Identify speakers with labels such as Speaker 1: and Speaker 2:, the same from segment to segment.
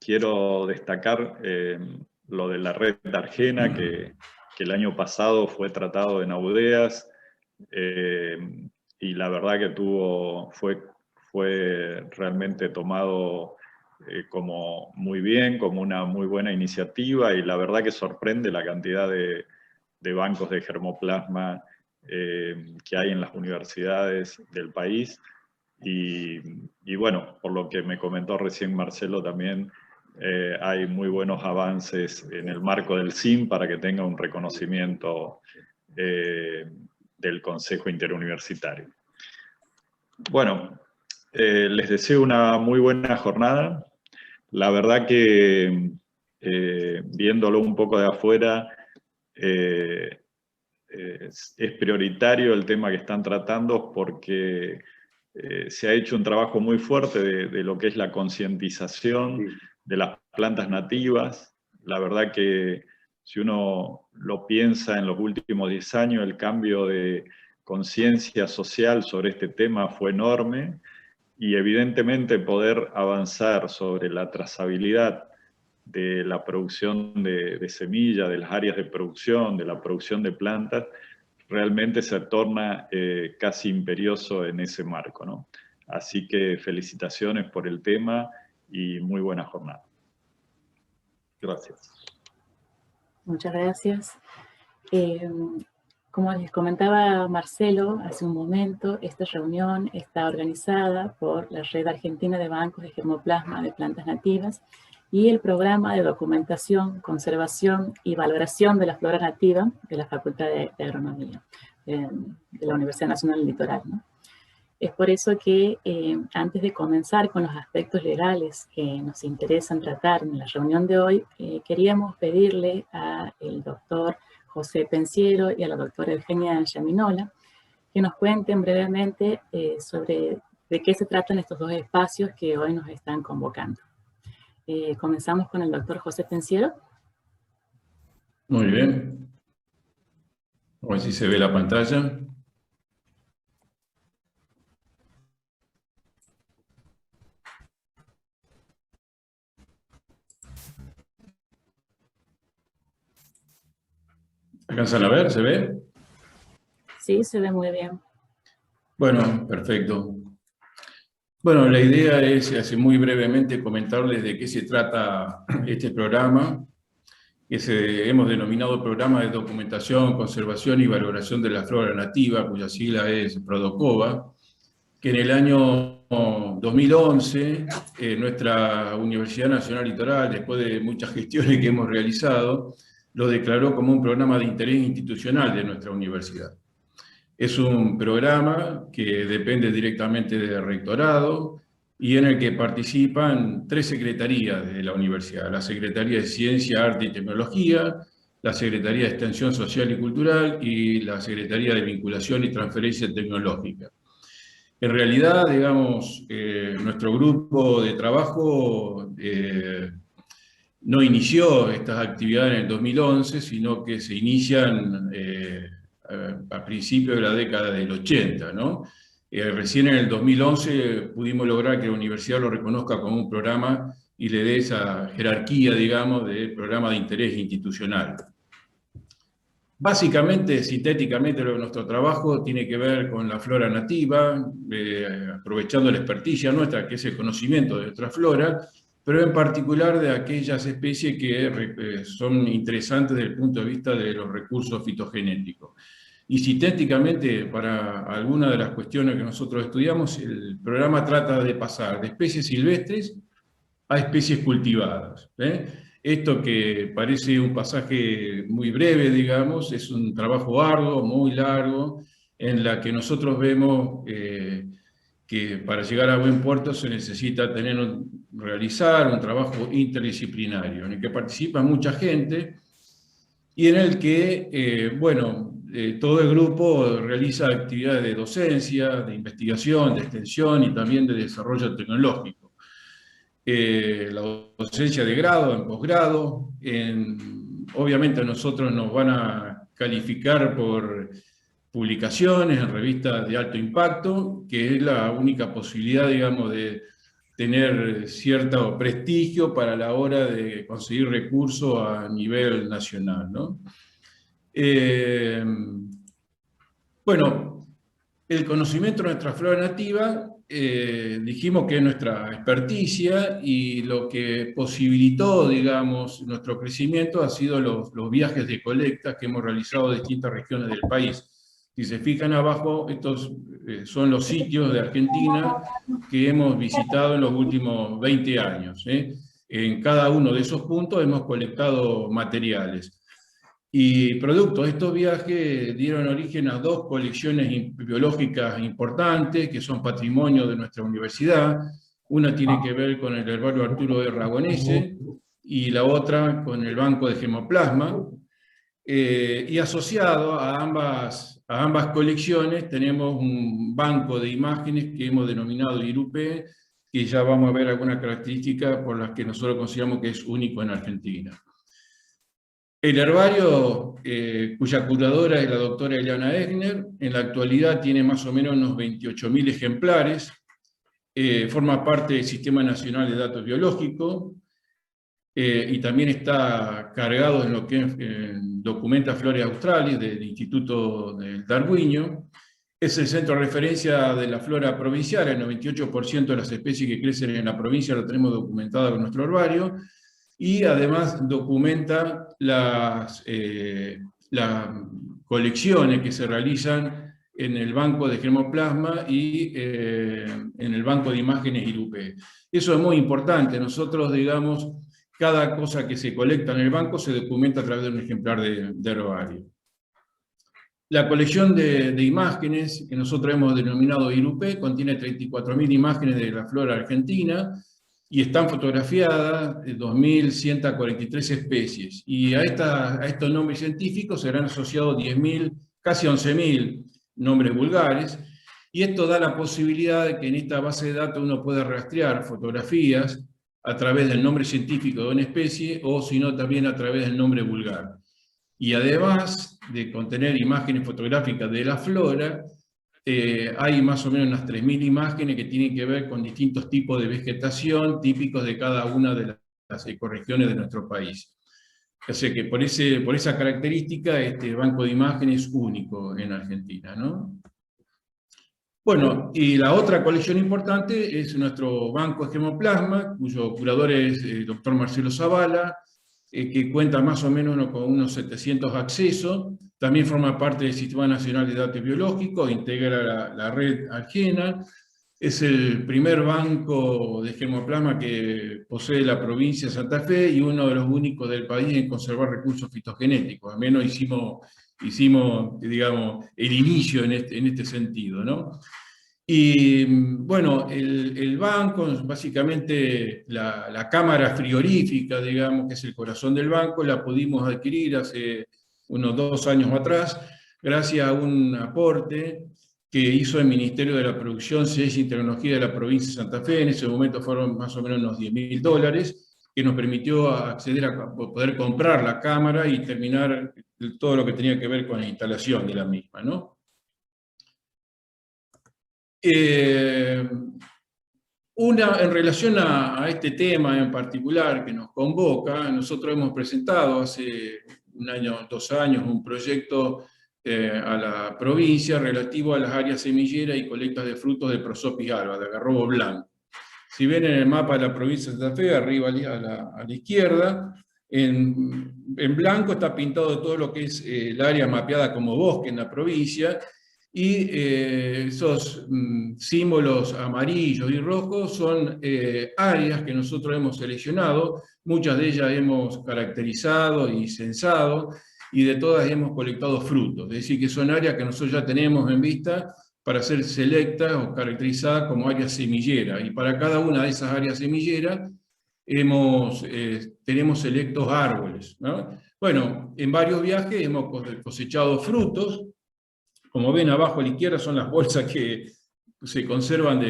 Speaker 1: quiero destacar lo de la red Argena, que el año pasado fue tratado en Audeas, y la verdad que fue realmente tomado como muy bien, como una muy buena iniciativa, y la verdad que sorprende la cantidad de bancos de germoplasma que hay en las universidades del país. Y bueno, por lo que me comentó recién Marcelo también, hay muy buenos avances en el marco del CIM para que tenga un reconocimiento del Consejo Interuniversitario. Bueno, les deseo una muy buena jornada. La verdad que viéndolo un poco de afuera, es prioritario el tema que están tratando porque se ha hecho un trabajo muy fuerte de lo que es la concientización de las plantas nativas. La verdad que si uno lo piensa en los últimos 10 años, el cambio de conciencia social sobre este tema fue enorme, y evidentemente poder avanzar sobre la trazabilidad de la producción de semillas, de las áreas de producción, de la producción de plantas, realmente se torna casi imperioso en ese marco, ¿no? Así que felicitaciones por el tema y muy buena jornada. Gracias.
Speaker 2: Muchas gracias. Como les comentaba Marcelo hace un momento, esta reunión está organizada por la Red Argentina de Bancos de Germoplasma de Plantas Nativas y el Programa de Documentación, Conservación y Valoración de la Flora Nativa de la Facultad de Agronomía de la Universidad Nacional del Litoral, ¿no? Es por eso que antes de comenzar con los aspectos legales que nos interesan tratar en la reunión de hoy, queríamos pedirle al doctor José Pensiero y a la doctora Eugenia Yaminola que nos cuenten brevemente sobre de qué se tratan estos dos espacios que hoy nos están convocando. Comenzamos con el doctor José Pensiero.
Speaker 3: Muy bien. A ver si se ve la pantalla. ¿Alcanzan a ver? ¿Se ve?
Speaker 2: Sí, se ve muy bien.
Speaker 3: Bueno, perfecto. Bueno, la idea es, así muy brevemente, comentarles de qué se trata este programa, que hemos denominado Programa de Documentación, Conservación y Valoración de la Flora Nativa, cuya sigla es PRODOCOVA, que en el año 2011, nuestra Universidad Nacional Litoral, después de muchas gestiones que hemos realizado, lo declaró como un programa de interés institucional de nuestra universidad. Es un programa que depende directamente del rectorado y en el que participan 3 secretarías de la universidad: la Secretaría de Ciencia, Arte y Tecnología, la Secretaría de Extensión Social y Cultural y la Secretaría de Vinculación y Transferencia Tecnológica. En realidad, digamos, nuestro grupo de trabajo no inició estas actividades en el 2011, sino que se inician a principios de la década del 80, ¿no? Recién en el 2011 pudimos lograr que la universidad lo reconozca como un programa y le dé esa jerarquía, digamos, de programa de interés institucional. Básicamente, sintéticamente, nuestro trabajo tiene que ver con la flora nativa, aprovechando la experticia nuestra, que es el conocimiento de nuestra flora, pero en particular de aquellas especies que son interesantes desde el punto de vista de los recursos fitogenéticos. Y sintéticamente, para algunas de las cuestiones que nosotros estudiamos, el programa trata de pasar de especies silvestres a especies cultivadas. Esto, que parece un pasaje muy breve, digamos, es un trabajo arduo, muy largo, en la que nosotros vemos que para llegar a buen puerto se necesita realizar un trabajo interdisciplinario, en el que participa mucha gente y en el que, todo el grupo realiza actividades de docencia, de investigación, de extensión y también de desarrollo tecnológico. La docencia de grado, en posgrado, obviamente nosotros nos van a calificar por publicaciones en revistas de alto impacto, que es la única posibilidad, digamos, de tener cierto prestigio para la hora de conseguir recursos a nivel nacional, ¿no? Bueno, el conocimiento de nuestra flora nativa, dijimos que es nuestra experticia, y lo que posibilitó, digamos, nuestro crecimiento ha sido los viajes de colecta que hemos realizado en distintas regiones del país. Si se fijan abajo, estos son los sitios de Argentina que hemos visitado en los últimos 20 años. En cada uno de esos puntos hemos colectado materiales. Y producto de estos viajes dieron origen a 2 colecciones biológicas importantes, que son patrimonio de nuestra universidad. Una tiene que ver con el herbario Arturo de Ragonese y la otra con el Banco de Gemoplasma. Y asociado a ambas colecciones tenemos un banco de imágenes que hemos denominado IRUPE, que ya vamos a ver algunas características por las que nosotros consideramos que es único en Argentina. El herbario, cuya curadora es la doctora Eliana Egner, en la actualidad tiene más o menos unos 28.000 ejemplares, forma parte del Sistema Nacional de Datos Biológicos, y también está cargado en lo que documenta Flora Australis del Instituto del Darwinio. Es el centro de referencia de la flora provincial. El 98% de las especies que crecen en la provincia lo tenemos documentado con nuestro herbario, y además documenta las colecciones que se realizan en el banco de Gemoplasma y en el banco de imágenes IRUPE. Eso es muy importante. Nosotros, digamos, cada cosa que se colecta en el banco se documenta a través de un ejemplar de herbario. La colección de imágenes que nosotros hemos denominado IRUPE contiene 34.000 imágenes de la flora argentina, y están fotografiadas 2.143 especies. Y a estos nombres científicos se han asociado 10.000, casi 11.000 nombres vulgares, y esto da la posibilidad de que en esta base de datos uno pueda rastrear fotografías a través del nombre científico de una especie, o si no también a través del nombre vulgar. Y además de contener imágenes fotográficas de la flora, hay más o menos unas 3.000 imágenes que tienen que ver con distintos tipos de vegetación típicos de cada una de las ecorregiones de nuestro país. O sea que por esa característica este banco de imágenes es único en Argentina, ¿no? Bueno, y la otra colección importante es nuestro banco de Gemoplasma, cuyo curador es el doctor Marcelo Zavala, que cuenta más o menos con unos 700 accesos. También forma parte del Sistema Nacional de Datos Biológicos, integra la red Argena. Es el primer banco de gemoplasma que posee la provincia de Santa Fe, y uno de los únicos del país en conservar recursos fitogenéticos. Al menos hicimos digamos, el inicio en este sentido, ¿no? Y bueno, el banco, básicamente la cámara frigorífica, digamos, que es el corazón del banco, la pudimos adquirir hace unos 2 años atrás, gracias a un aporte que hizo el Ministerio de la Producción, Ciencia y Tecnología de la provincia de Santa Fe. En ese momento fueron más o menos unos $10.000, que nos permitió acceder a poder comprar la cámara y terminar todo lo que tenía que ver con la instalación de la misma, ¿no? En relación a este tema en particular que nos convoca, nosotros hemos presentado hace 1 año, 2 años, un proyecto a la provincia relativo a las áreas semilleras y colectas de frutos de Prosopis alba, de algarrobo blanco. Si ven en el mapa de la provincia de Santa Fe, arriba a la izquierda, en blanco está pintado todo lo que es el área mapeada como bosque en la provincia, y esos símbolos amarillos y rojos son áreas que nosotros hemos seleccionado, muchas de ellas hemos caracterizado y censado, y de todas hemos colectado frutos. Es decir, que son áreas que nosotros ya tenemos en vista para ser selectas o caracterizadas como áreas semilleras. Y para cada una de esas áreas semilleras tenemos selectos árboles, ¿no? Bueno, en varios viajes hemos cosechado frutos. Como ven abajo a la izquierda son las bolsas que se conservan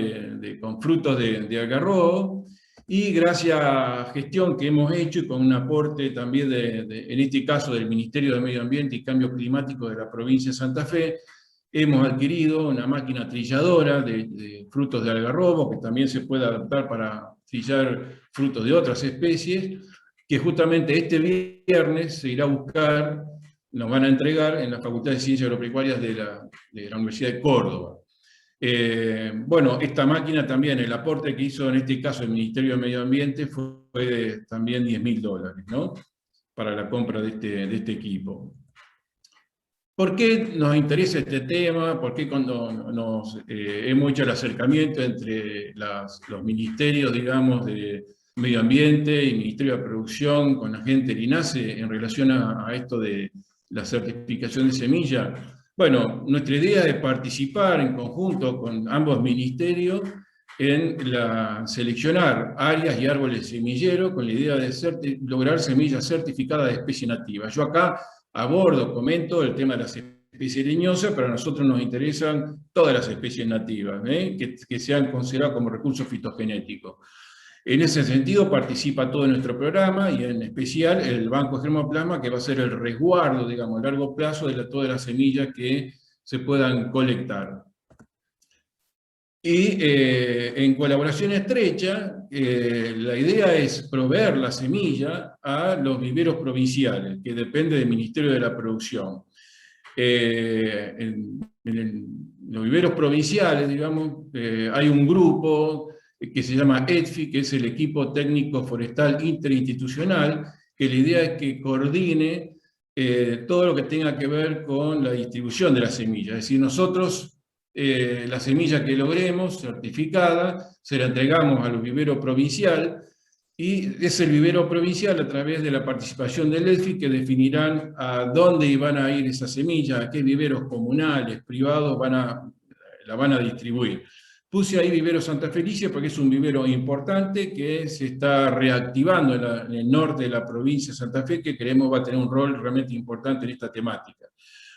Speaker 3: con frutos de algarrobo, y gracias a gestión que hemos hecho y con un aporte también en este caso del Ministerio de Medio Ambiente y Cambio Climático de la provincia de Santa Fe, hemos adquirido una máquina trilladora de frutos de algarrobo, que también se puede adaptar para trillar frutos de otras especies, que justamente este viernes se irá a buscar, nos van a entregar en la Facultad de Ciencias Agropecuarias de la Universidad de Córdoba. Bueno, esta máquina también, el aporte que hizo en este caso el Ministerio de Medio Ambiente fue también $10.000, ¿no? Para la compra de este equipo. ¿Por qué nos interesa este tema? ¿Por qué cuando hemos hecho el acercamiento entre los ministerios, digamos, de Medio Ambiente y Ministerio de Producción con la gente del INASE en relación a esto de la certificación de semilla? Bueno, nuestra idea es participar en conjunto con ambos ministerios en seleccionar áreas y árboles semilleros con la idea de lograr semillas certificadas de especie nativa. Yo acá abordo, comento el tema de las especies leñosas, pero a nosotros nos interesan todas las especies nativas, que sean consideradas como recursos fitogenéticos. En ese sentido participa todo nuestro programa y en especial el Banco Germoplasma, que va a ser el resguardo, digamos, a largo plazo de todas las semillas que se puedan colectar. Y en colaboración estrecha, la idea es proveer la semilla a los viveros provinciales, que depende del Ministerio de la Producción. En los viveros provinciales, digamos, hay un grupo que se llama ETFI, que es el Equipo Técnico Forestal Interinstitucional, que la idea es que coordine todo lo que tenga que ver con la distribución de la semilla. Es decir, nosotros, la semilla que logremos, certificada, se la entregamos a los viveros provincial, y es el vivero provincial, a través de la participación del ETFI, que definirán a dónde van a ir esas semillas, a qué viveros comunales, privados la van a distribuir. Puse ahí Vivero Santa Felicia porque es un vivero importante que se está reactivando en el norte de la provincia de Santa Fe, que creemos va a tener un rol realmente importante en esta temática.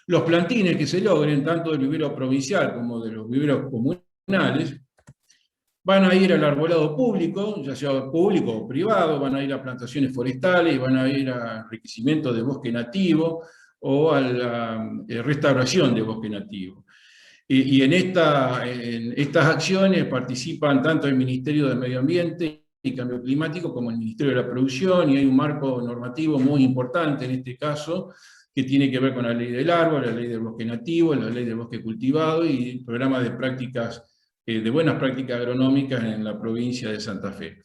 Speaker 3: Los plantines que se logren, tanto del vivero provincial como de los viveros comunales, van a ir al arbolado público, ya sea público o privado, van a ir a plantaciones forestales, van a ir a enriquecimiento de bosque nativo o a la restauración de bosque nativo. Y en estas acciones participan tanto el Ministerio de Medio Ambiente y Cambio Climático como el Ministerio de la Producción, y hay un marco normativo muy importante en este caso, que tiene que ver con la ley del árbol, la ley del bosque nativo, la ley del bosque cultivado y el programa de prácticas, de buenas prácticas agronómicas en la provincia de Santa Fe.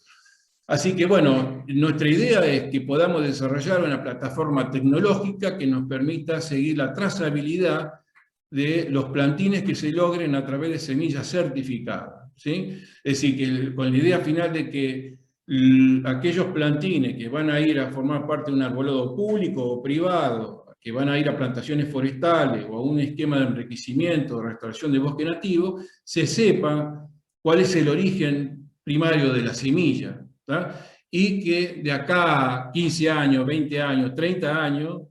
Speaker 3: Así que bueno, nuestra idea es que podamos desarrollar una plataforma tecnológica que nos permita seguir la trazabilidad de los plantines que se logren a través de semillas certificadas, ¿sí? Es decir, que con la idea final de que aquellos plantines que van a ir a formar parte de un arbolado público o privado, que van a ir a plantaciones forestales o a un esquema de enriquecimiento o restauración de bosque nativo, se sepa cuál es el origen primario de la semilla, ¿tá? Y que de acá a 15 años, 20 años, 30 años,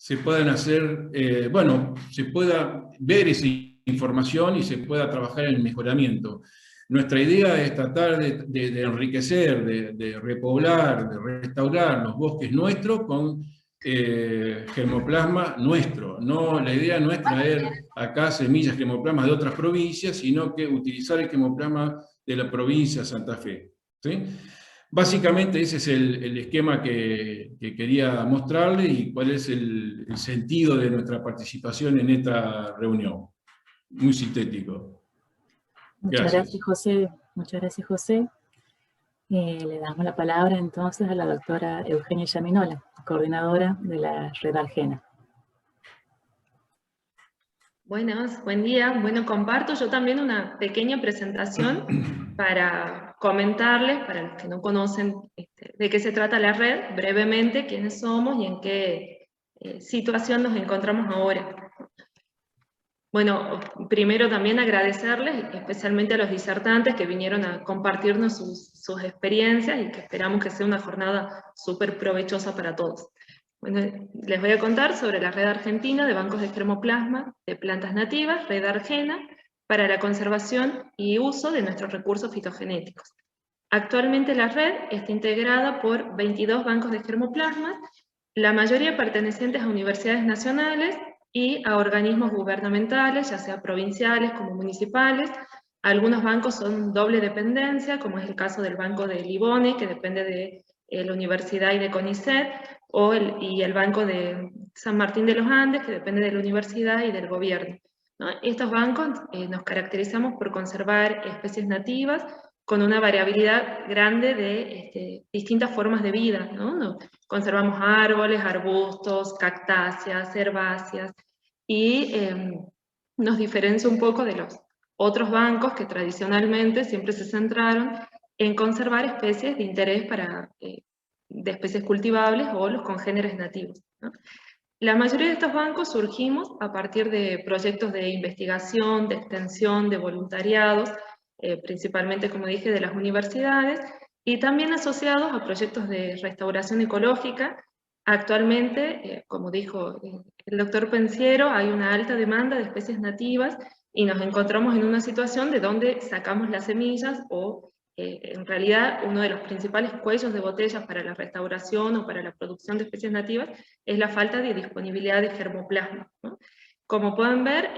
Speaker 3: se puedan hacer, bueno, se pueda ver esa información y se pueda trabajar en el mejoramiento. Nuestra idea es tratar de enriquecer, de repoblar, de restaurar los bosques nuestros con germoplasma nuestro. No, la idea no es traer acá semillas germoplasmas de otras provincias, sino que utilizar el germoplasma de la provincia de Santa Fe, ¿sí? Básicamente ese es el esquema que quería mostrarle y cuál es el sentido de nuestra participación en esta reunión. Muy sintético.
Speaker 2: Muchas gracias, José. Muchas gracias, José. Le damos la palabra entonces a la doctora Eugenia Yaminola, coordinadora de la Red Argena.
Speaker 4: Buenas, buen día. Bueno, comparto yo también una pequeña presentación para comentarles, para los que no conocen de qué se trata la red, brevemente quiénes somos y en qué situación nos encontramos ahora. Bueno, primero también agradecerles, especialmente a los disertantes que vinieron a compartirnos sus experiencias y que esperamos que sea una jornada súper provechosa para todos. Bueno, les voy a contar sobre la Red Argentina de Bancos de Germoplasma de Plantas Nativas, Red Argena, para la conservación y uso de nuestros recursos fitogenéticos. Actualmente la red está integrada por 22 bancos de germoplasma, la mayoría pertenecientes a universidades nacionales, y a organismos gubernamentales, ya sea provinciales como municipales. Algunos bancos son doble dependencia, como es el caso del Banco de Liboni, que depende de la Universidad y de CONICET, y el Banco de San Martín de los Andes, que depende de la Universidad y del gobierno, ¿no? Estos bancos nos caracterizamos por conservar especies nativas con una variabilidad grande de distintas formas de vida, ¿no? Conservamos árboles, arbustos, cactáceas, herbáceas, y nos diferencia un poco de los otros bancos que tradicionalmente siempre se centraron en conservar especies de interés de especies cultivables o los congéneres nativos, ¿no? La mayoría de estos bancos surgimos a partir de proyectos de investigación, de extensión, de voluntariados, principalmente, como dije, de las universidades, y también asociados a proyectos de restauración ecológica. Actualmente, como dijo el doctor Pensiero, hay una alta demanda de especies nativas y nos encontramos en una situación de donde sacamos las semillas o en realidad uno de los principales cuellos de botella para la restauración o para la producción de especies nativas es la falta de disponibilidad de germoplasma, ¿no? Como pueden ver,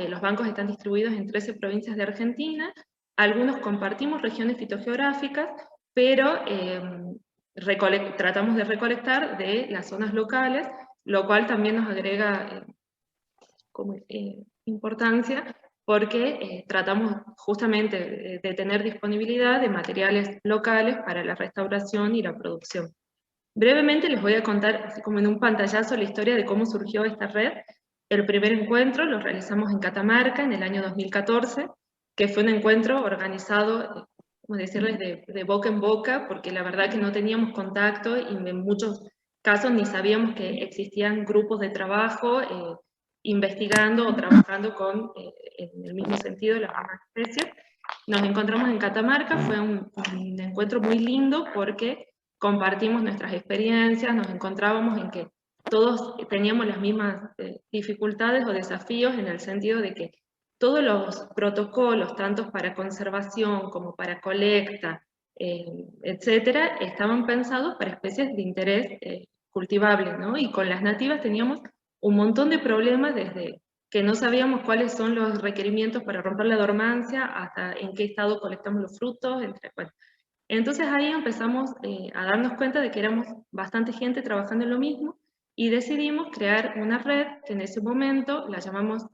Speaker 4: los bancos están distribuidos en 13 provincias de Argentina, algunos compartimos regiones fitogeográficas, pero tratamos de recolectar de las zonas locales, lo cual también nos agrega importancia, porque tratamos justamente de tener disponibilidad de materiales locales para la restauración y la producción. Brevemente les voy a contar, así como en un pantallazo, la historia de cómo surgió esta red. El primer encuentro lo realizamos en Catamarca en el año 2014, que fue un encuentro organizado, como decirles, de boca en boca, porque la verdad que no teníamos contacto y en muchos casos ni sabíamos que existían grupos de trabajo investigando o trabajando en el mismo sentido, las mismas especies. Nos encontramos en Catamarca, fue un encuentro muy lindo porque compartimos nuestras experiencias, nos encontrábamos en que todos teníamos las mismas dificultades o desafíos, en el sentido de que todos los protocolos, tanto para conservación como para colecta, etcétera, estaban pensados para especies de interés cultivable, ¿no? Y con las nativas teníamos un montón de problemas, desde que no sabíamos cuáles son los requerimientos para romper la dormancia, hasta en qué estado colectamos los frutos, bueno. Entonces ahí empezamos a darnos cuenta de que éramos bastante gente trabajando en lo mismo, y decidimos crear una red que en ese momento la llamamos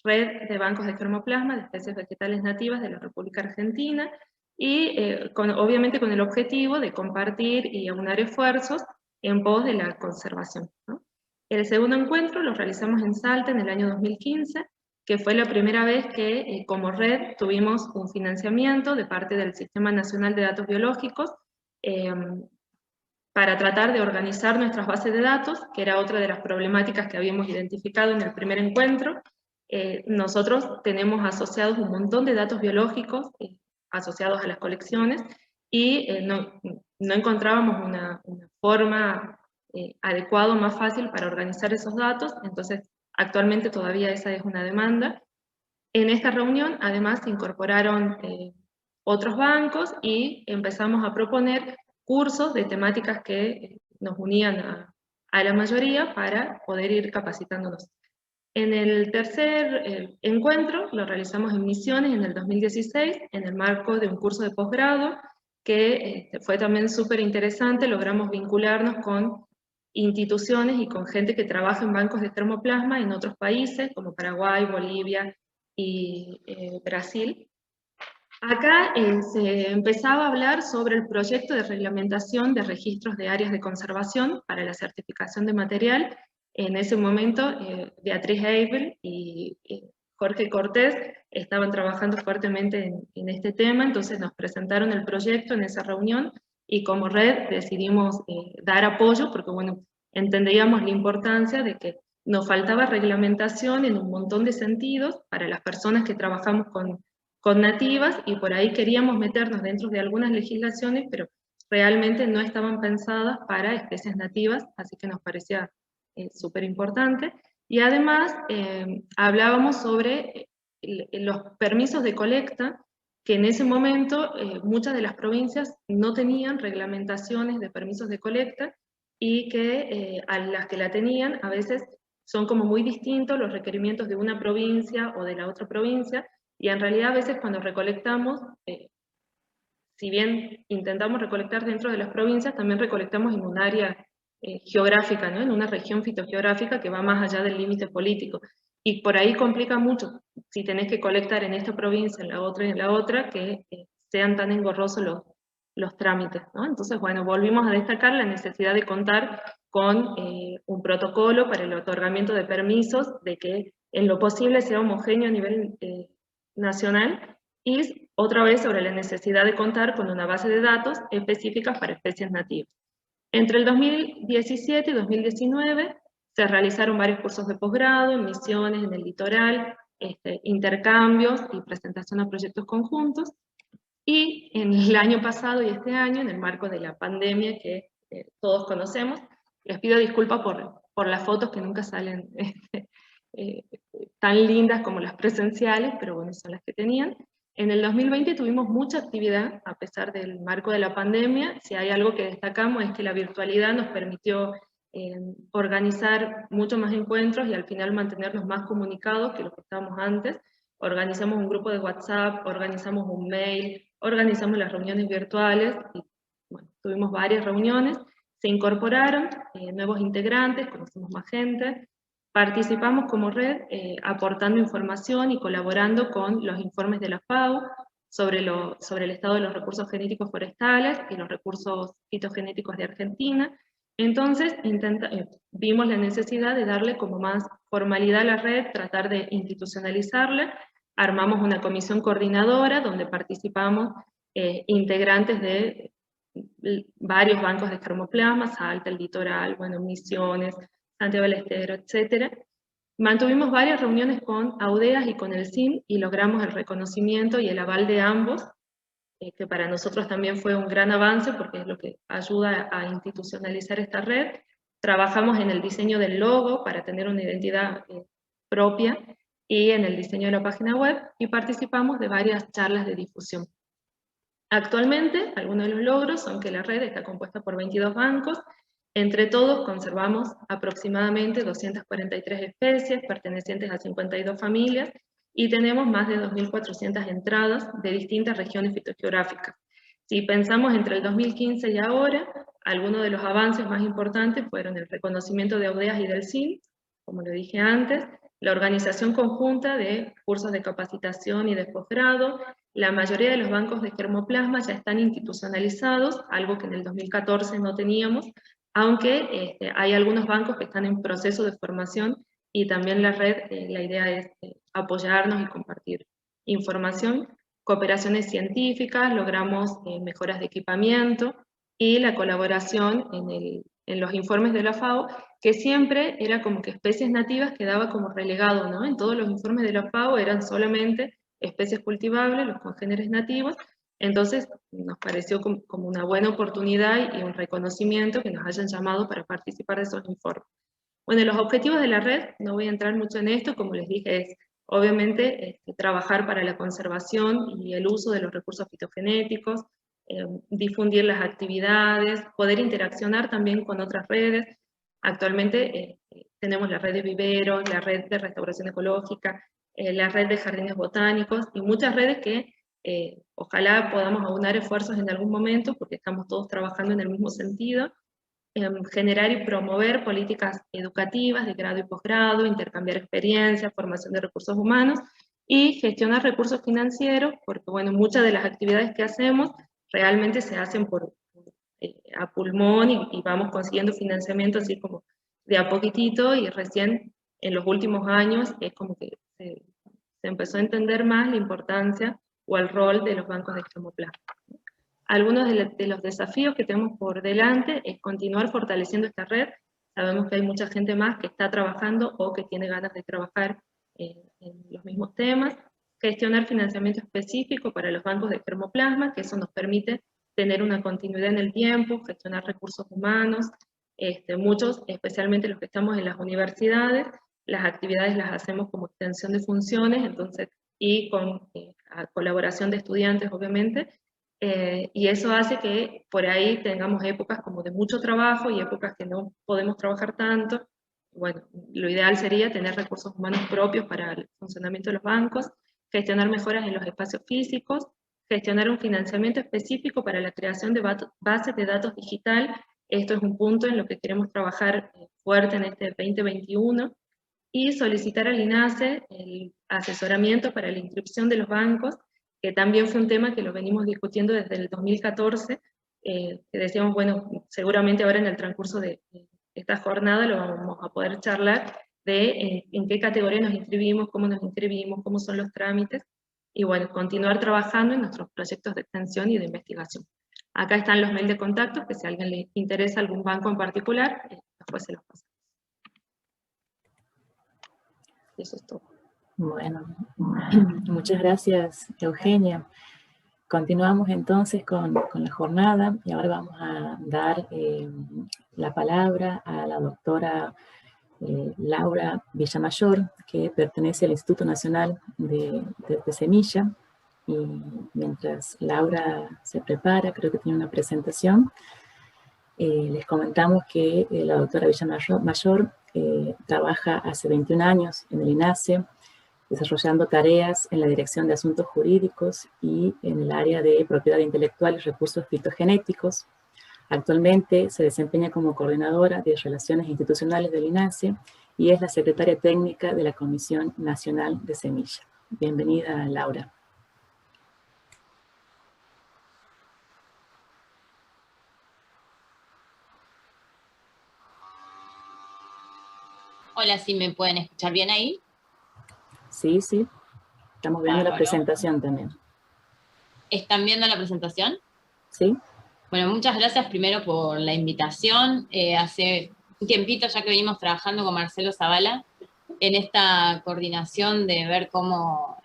Speaker 4: Red de Bancos de Germoplasma de Especies Vegetales Nativas de la República Argentina, y obviamente con el objetivo de compartir y aunar esfuerzos en pos de la conservación, ¿no? El segundo encuentro lo realizamos en Salta en el año 2015, que fue la primera vez que como red tuvimos un financiamiento de parte del Sistema Nacional de Datos Biológicos para tratar de organizar nuestras bases de datos, que era otra de las problemáticas que habíamos identificado en el primer encuentro. Nosotros tenemos asociados un montón de datos biológicos asociados a las colecciones, y no encontrábamos una forma adecuada, más fácil para organizar esos datos. Entonces actualmente todavía esa es una demanda. En esta reunión además se incorporaron otros bancos y empezamos a proponer cursos de temáticas que nos unían a la mayoría para poder ir capacitándonos. En el tercer encuentro lo realizamos en Misiones en el 2016, en el marco de un curso de posgrado, que fue también súper interesante. Logramos vincularnos con instituciones y con gente que trabaja en bancos de germoplasma en otros países, como Paraguay, Bolivia y Brasil. Acá se empezaba a hablar sobre el proyecto de reglamentación de registros de áreas de conservación para la certificación de material. En ese momento, Beatriz Eibel y Jorge Cortés estaban trabajando fuertemente en este tema, entonces nos presentaron el proyecto en esa reunión, y como red decidimos dar apoyo, porque bueno, entendíamos la importancia de que nos faltaba reglamentación en un montón de sentidos para las personas que trabajamos con nativas, y por ahí queríamos meternos dentro de algunas legislaciones, pero realmente no estaban pensadas para especies nativas, así que nos parecía súper importante. Y además hablábamos sobre los permisos de colecta, que en ese momento muchas de las provincias no tenían reglamentaciones de permisos de colecta, y que a las que la tenían a veces son como muy distintos los requerimientos de una provincia o de la otra provincia, y en realidad a veces cuando recolectamos, si bien intentamos recolectar dentro de las provincias, también recolectamos en un área geográfica, ¿no? En una región fitogeográfica que va más allá del límite político. Y por ahí complica mucho, si tenés que colectar en esta provincia, en la otra y en la otra, que sean tan engorrosos los trámites, ¿no? Entonces, bueno, volvimos a destacar la necesidad de contar con un protocolo para el otorgamiento de permisos, de que en lo posible sea homogéneo a nivel nacional, y otra vez sobre la necesidad de contar con una base de datos específicas para especies nativas. Entre el 2017 y 2019 se realizaron varios cursos de posgrado, misiones en el litoral, intercambios y presentación a proyectos conjuntos. Y en el año pasado y este año, en el marco de la pandemia que todos conocemos, les pido disculpas por las fotos que nunca salen tan lindas como las presenciales, pero bueno, son las que tenían. En el 2020 tuvimos mucha actividad, a pesar del marco de la pandemia. Si hay algo que destacamos es que la virtualidad nos permitió organizar muchos más encuentros y al final mantenernos más comunicados que lo que estábamos antes. Organizamos un grupo de WhatsApp, organizamos un mail, organizamos las reuniones virtuales, y bueno, tuvimos varias reuniones, se incorporaron nuevos integrantes, conocimos más gente, participamos como red aportando información y colaborando con los informes de la FAO sobre el estado de los recursos genéticos forestales y los recursos fitogenéticos de Argentina. Entonces vimos la necesidad de darle como más formalidad a la red, tratar de institucionalizarla. Armamos una comisión coordinadora donde participamos integrantes de varios bancos de germoplasma, Salta, el Litoral, bueno, Misiones, Santiago del Estero, etc. Mantuvimos varias reuniones con AUDEAS y con el CIN y logramos el reconocimiento y el aval de ambos, que para nosotros también fue un gran avance porque es lo que ayuda a institucionalizar esta red. Trabajamos en el diseño del logo para tener una identidad propia y en el diseño de la página web, y participamos de varias charlas de difusión. Actualmente, algunos de los logros son que la red está compuesta por 22 bancos. Entre todos conservamos aproximadamente 243 especies pertenecientes a 52 familias, y tenemos más de 2.400 entradas de distintas regiones fitogeográficas. Si pensamos entre el 2015 y ahora, algunos de los avances más importantes fueron el reconocimiento de AUDEAS y del CIN, como lo dije antes, la organización conjunta de cursos de capacitación y de posgrado. La mayoría de los bancos de germoplasma ya están institucionalizados, algo que en el 2014 no teníamos, aunque hay algunos bancos que están en proceso de formación, y también la red, la idea es apoyarnos y compartir información. Cooperaciones científicas, logramos mejoras de equipamiento, y la colaboración en los informes de la FAO, que siempre era como que especies nativas quedaba como relegado, ¿no? En todos los informes de la FAO eran solamente especies cultivables, los congéneres nativos. Entonces nos pareció como una buena oportunidad y un reconocimiento que nos hayan llamado para participar de esos informes. Bueno, los objetivos de la red, no voy a entrar mucho en esto, como les dije, es obviamente trabajar para la conservación y el uso de los recursos fitogenéticos, difundir las actividades, poder interaccionar también con otras redes. Actualmente tenemos la red de viveros, la red de restauración ecológica, la red de jardines botánicos, y muchas redes que ojalá podamos aunar esfuerzos en algún momento, porque estamos todos trabajando en el mismo sentido. Generar y promover políticas educativas de grado y posgrado, intercambiar experiencias, formación de recursos humanos, y gestionar recursos financieros, porque bueno, muchas de las actividades que hacemos realmente se hacen a pulmón, y vamos consiguiendo financiamiento así como de a poquitito, y recién en los últimos años es como que se empezó a entender más la importancia o el rol de los bancos de germoplasma. Algunos de los desafíos que tenemos por delante es continuar fortaleciendo esta red. Sabemos que hay mucha gente más que está trabajando o que tiene ganas de trabajar en los mismos temas. Gestionar financiamiento específico para los bancos de germoplasma, que eso nos permite tener una continuidad en el tiempo, gestionar recursos humanos. Muchos, especialmente los que estamos en las universidades, las actividades las hacemos como extensión de funciones, entonces, y con colaboración de estudiantes, obviamente. Y eso hace que por ahí tengamos épocas como de mucho trabajo y épocas que no podemos trabajar tanto. Bueno, lo ideal sería tener recursos humanos propios para el funcionamiento de los bancos, gestionar mejoras en los espacios físicos, gestionar un financiamiento específico para la creación de bases de datos digital. Esto es un punto en lo que queremos trabajar fuerte en este 2021, y solicitar al INASE el asesoramiento para la inscripción de los bancos, que también fue un tema que lo venimos discutiendo desde el 2014, que decíamos, bueno, seguramente ahora en el transcurso de esta jornada lo vamos a poder charlar de en qué categoría nos inscribimos, cómo son los trámites, y bueno, continuar trabajando en nuestros proyectos de extensión y de investigación. Acá están los mails de contacto, que si a alguien le interesa algún banco en particular, después se los pasamos. Eso es todo.
Speaker 2: Bueno, muchas gracias, Eugenia. Continuamos entonces con la jornada, y ahora vamos a dar la palabra a la doctora Laura Villamayor, que pertenece al Instituto Nacional de Semilla. Y mientras Laura se prepara, creo que tiene una presentación, les comentamos que la doctora Villamayor trabaja hace 21 años en el INASE, desarrollando tareas en la Dirección de Asuntos Jurídicos y en el área de propiedad intelectual y recursos fitogenéticos. Actualmente se desempeña como coordinadora de Relaciones Institucionales del INASE y es la secretaria técnica de la Comisión Nacional de Semilla. Bienvenida, Laura.
Speaker 5: Hola, ¿sí me pueden escuchar bien ahí?
Speaker 2: Sí, sí. Estamos viendo la presentación también.
Speaker 5: ¿Están viendo la presentación?
Speaker 2: Sí.
Speaker 5: Bueno, muchas gracias primero por la invitación. Hace un tiempito ya que venimos trabajando con Marcelo Zavala en esta coordinación de ver cómo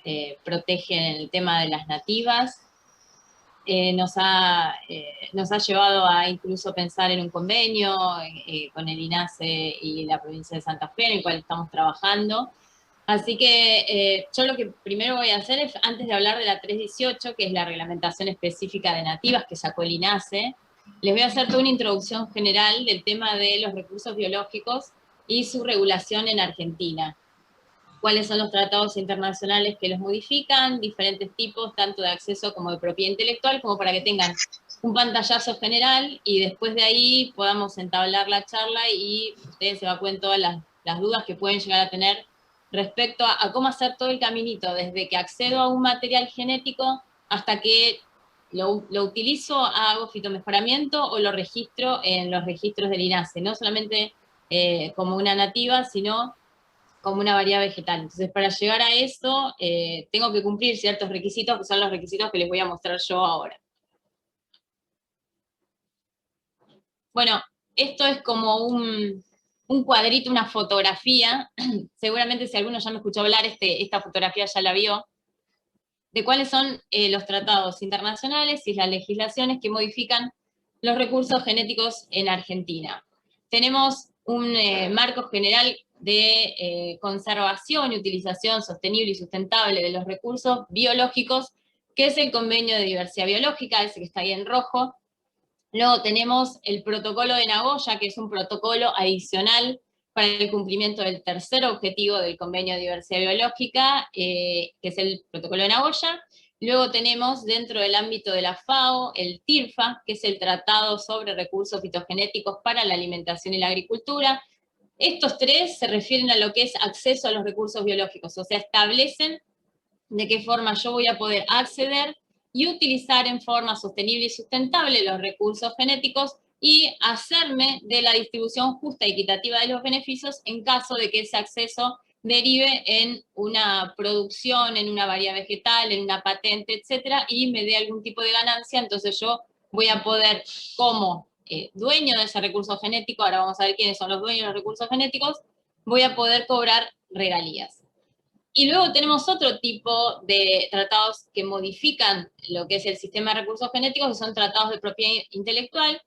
Speaker 5: protegen el tema de las nativas. Nos ha llevado a incluso pensar en un convenio con el INASE y la provincia de Santa Fe, en el cual estamos trabajando. Así que yo lo que primero voy a hacer es, antes de hablar de la 318, que es la reglamentación específica de nativas que sacó el INASE, les voy a hacer toda una introducción general del tema de los recursos biológicos y su regulación en Argentina. Cuáles son los tratados internacionales que los modifican, diferentes tipos, tanto de acceso como de propiedad intelectual, como para que tengan un pantallazo general y después de ahí podamos entablar la charla y ustedes se evacúen todas las dudas que pueden llegar a tener respecto a cómo hacer todo el caminito, desde que accedo a un material genético hasta que lo utilizo, hago fitomejoramiento o lo registro en los registros del INASE, no solamente como una nativa, sino como una variedad vegetal. Entonces, para llegar a eso, tengo que cumplir ciertos requisitos, que son los requisitos que les voy a mostrar yo ahora. Bueno, esto es como un cuadrito, una fotografía. Seguramente si alguno ya me escuchó hablar, esta fotografía ya la vio, de cuáles son los tratados internacionales y las legislaciones que modifican los recursos genéticos en Argentina. Tenemos un marco general de conservación y utilización sostenible y sustentable de los recursos biológicos, que es el Convenio de Diversidad Biológica, ese que está ahí en rojo. Luego tenemos el Protocolo de Nagoya, que es un protocolo adicional para el cumplimiento del tercer objetivo del Convenio de Diversidad Biológica, que es el Protocolo de Nagoya. Luego tenemos dentro del ámbito de la FAO el TIRFA, que es el Tratado sobre Recursos Fitogenéticos para la Alimentación y la Agricultura. Estos tres se refieren a lo que es acceso a los recursos biológicos, o sea, establecen de qué forma yo voy a poder acceder y utilizar en forma sostenible y sustentable los recursos genéticos y hacerme de la distribución justa y equitativa de los beneficios en caso de que ese acceso derive en una producción, en una variedad vegetal, en una patente, etcétera, y me dé algún tipo de ganancia. Entonces yo voy a poder, como dueño de ese recurso genético, ahora vamos a ver quiénes son los dueños de los recursos genéticos, voy a poder cobrar regalías. Y luego tenemos otro tipo de tratados que modifican lo que es el sistema de recursos genéticos, que son tratados de propiedad intelectual.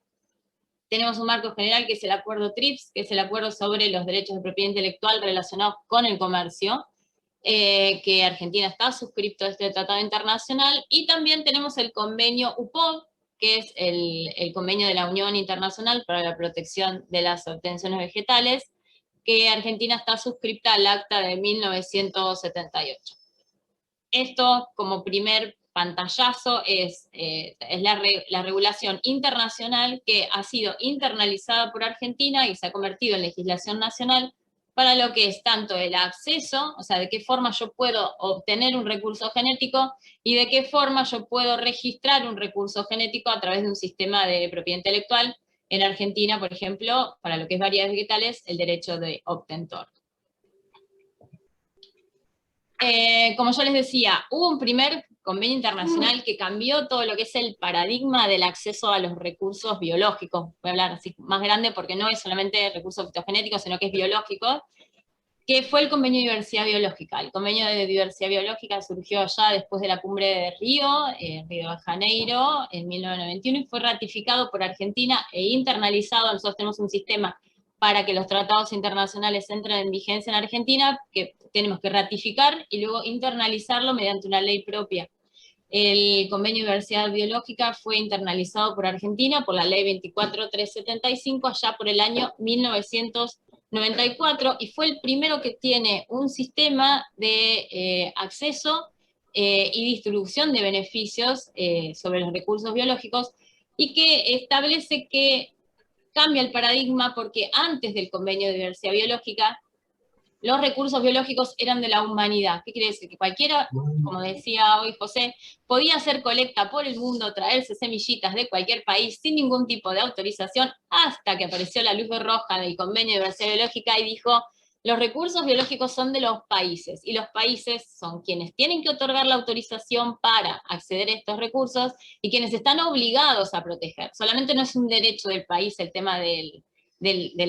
Speaker 5: Tenemos un marco general que es el acuerdo TRIPS, que es el acuerdo sobre los derechos de propiedad intelectual relacionados con el comercio, que Argentina está suscrito a este tratado internacional. Y también tenemos el convenio UPOV, que es el convenio de la Unión Internacional para la Protección de las Obtenciones Vegetales, que Argentina está suscripta al Acta de 1978. Esto, como primer pantallazo, es la regulación internacional que ha sido internalizada por Argentina y se ha convertido en legislación nacional para lo que es tanto el acceso, o sea, de qué forma yo puedo obtener un recurso genético y de qué forma yo puedo registrar un recurso genético a través de un sistema de propiedad intelectual. En Argentina, por ejemplo, para lo que es variedades vegetales, el derecho de obtentor. Como yo les decía, hubo un primer convenio internacional que cambió todo lo que es el paradigma del acceso a los recursos biológicos. Voy a hablar así más grande porque no es solamente recursos fitogenéticos, sino que es biológico, que fue el Convenio de Diversidad Biológica. El Convenio de Diversidad Biológica surgió ya después de la cumbre de Río de Janeiro, en 1991, y fue ratificado por Argentina e internalizado. Nosotros tenemos un sistema para que los tratados internacionales entren en vigencia en Argentina, que tenemos que ratificar y luego internalizarlo mediante una ley propia. El Convenio de Diversidad Biológica fue internalizado por Argentina por la ley 24375 allá por el año 1994, y fue el primero que tiene un sistema de acceso y distribución de beneficios sobre los recursos biológicos, y que establece que cambia el paradigma porque antes del Convenio de Diversidad Biológica los recursos biológicos eran de la humanidad. ¿Qué quiere decir? Que cualquiera, como decía hoy José, podía hacer colecta por el mundo, traerse semillitas de cualquier país sin ningún tipo de autorización, hasta que apareció la luz roja del Convenio de Diversidad Biológica y dijo: los recursos biológicos son de los países, y los países son quienes tienen que otorgar la autorización para acceder a estos recursos y quienes están obligados a proteger. Solamente no es un derecho del país el tema del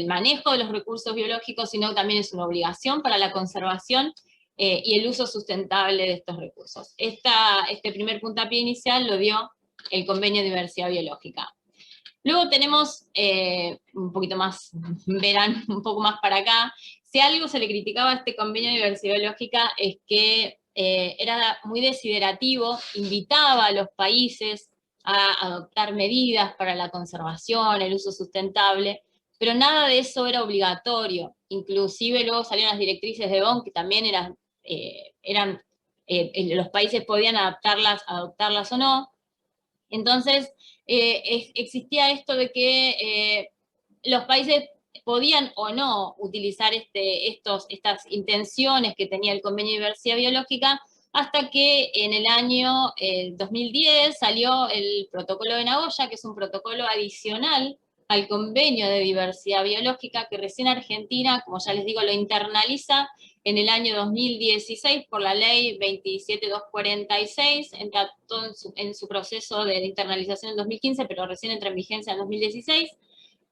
Speaker 5: manejo de los recursos biológicos, sino también es una obligación para la conservación y el uso sustentable de estos recursos. Este primer puntapié inicial lo dio el Convenio de Diversidad Biológica. Luego tenemos, un poquito más, verán un poco más para acá, si algo se le criticaba a este Convenio de Diversidad Biológica es que era muy desiderativo, invitaba a los países a adoptar medidas para la conservación, el uso sustentable, pero nada de eso era obligatorio. Inclusive luego salieron las directrices de Bonn, que también los países podían adoptarlas o no. Entonces, existía esto de que los países podían o no utilizar estas intenciones que tenía el Convenio de Diversidad Biológica, hasta que en el año 2010 salió el Protocolo de Nagoya, que es un protocolo adicional al Convenio de Diversidad Biológica, que recién Argentina, como ya les digo, lo internaliza en el año 2016 por la ley 27246, entra todo en su proceso de internalización en 2015, pero recién entra en vigencia en 2016,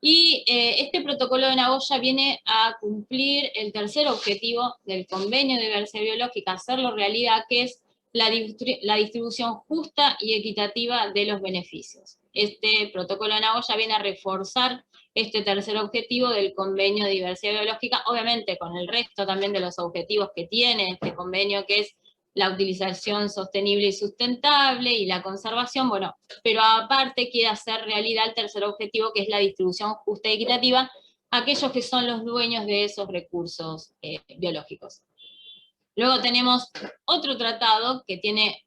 Speaker 5: y este protocolo de Nagoya viene a cumplir el tercer objetivo del Convenio de Diversidad Biológica, hacerlo realidad, que es la distribución justa y equitativa de los beneficios. Este protocolo de Nagoya viene a reforzar este tercer objetivo del Convenio de Diversidad Biológica, obviamente con el resto también de los objetivos que tiene este convenio, que es la utilización sostenible y sustentable y la conservación, bueno, pero aparte quiere hacer realidad el tercer objetivo, que es la distribución justa y equitativa a aquellos que son los dueños de esos recursos biológicos. Luego tenemos otro tratado que tiene,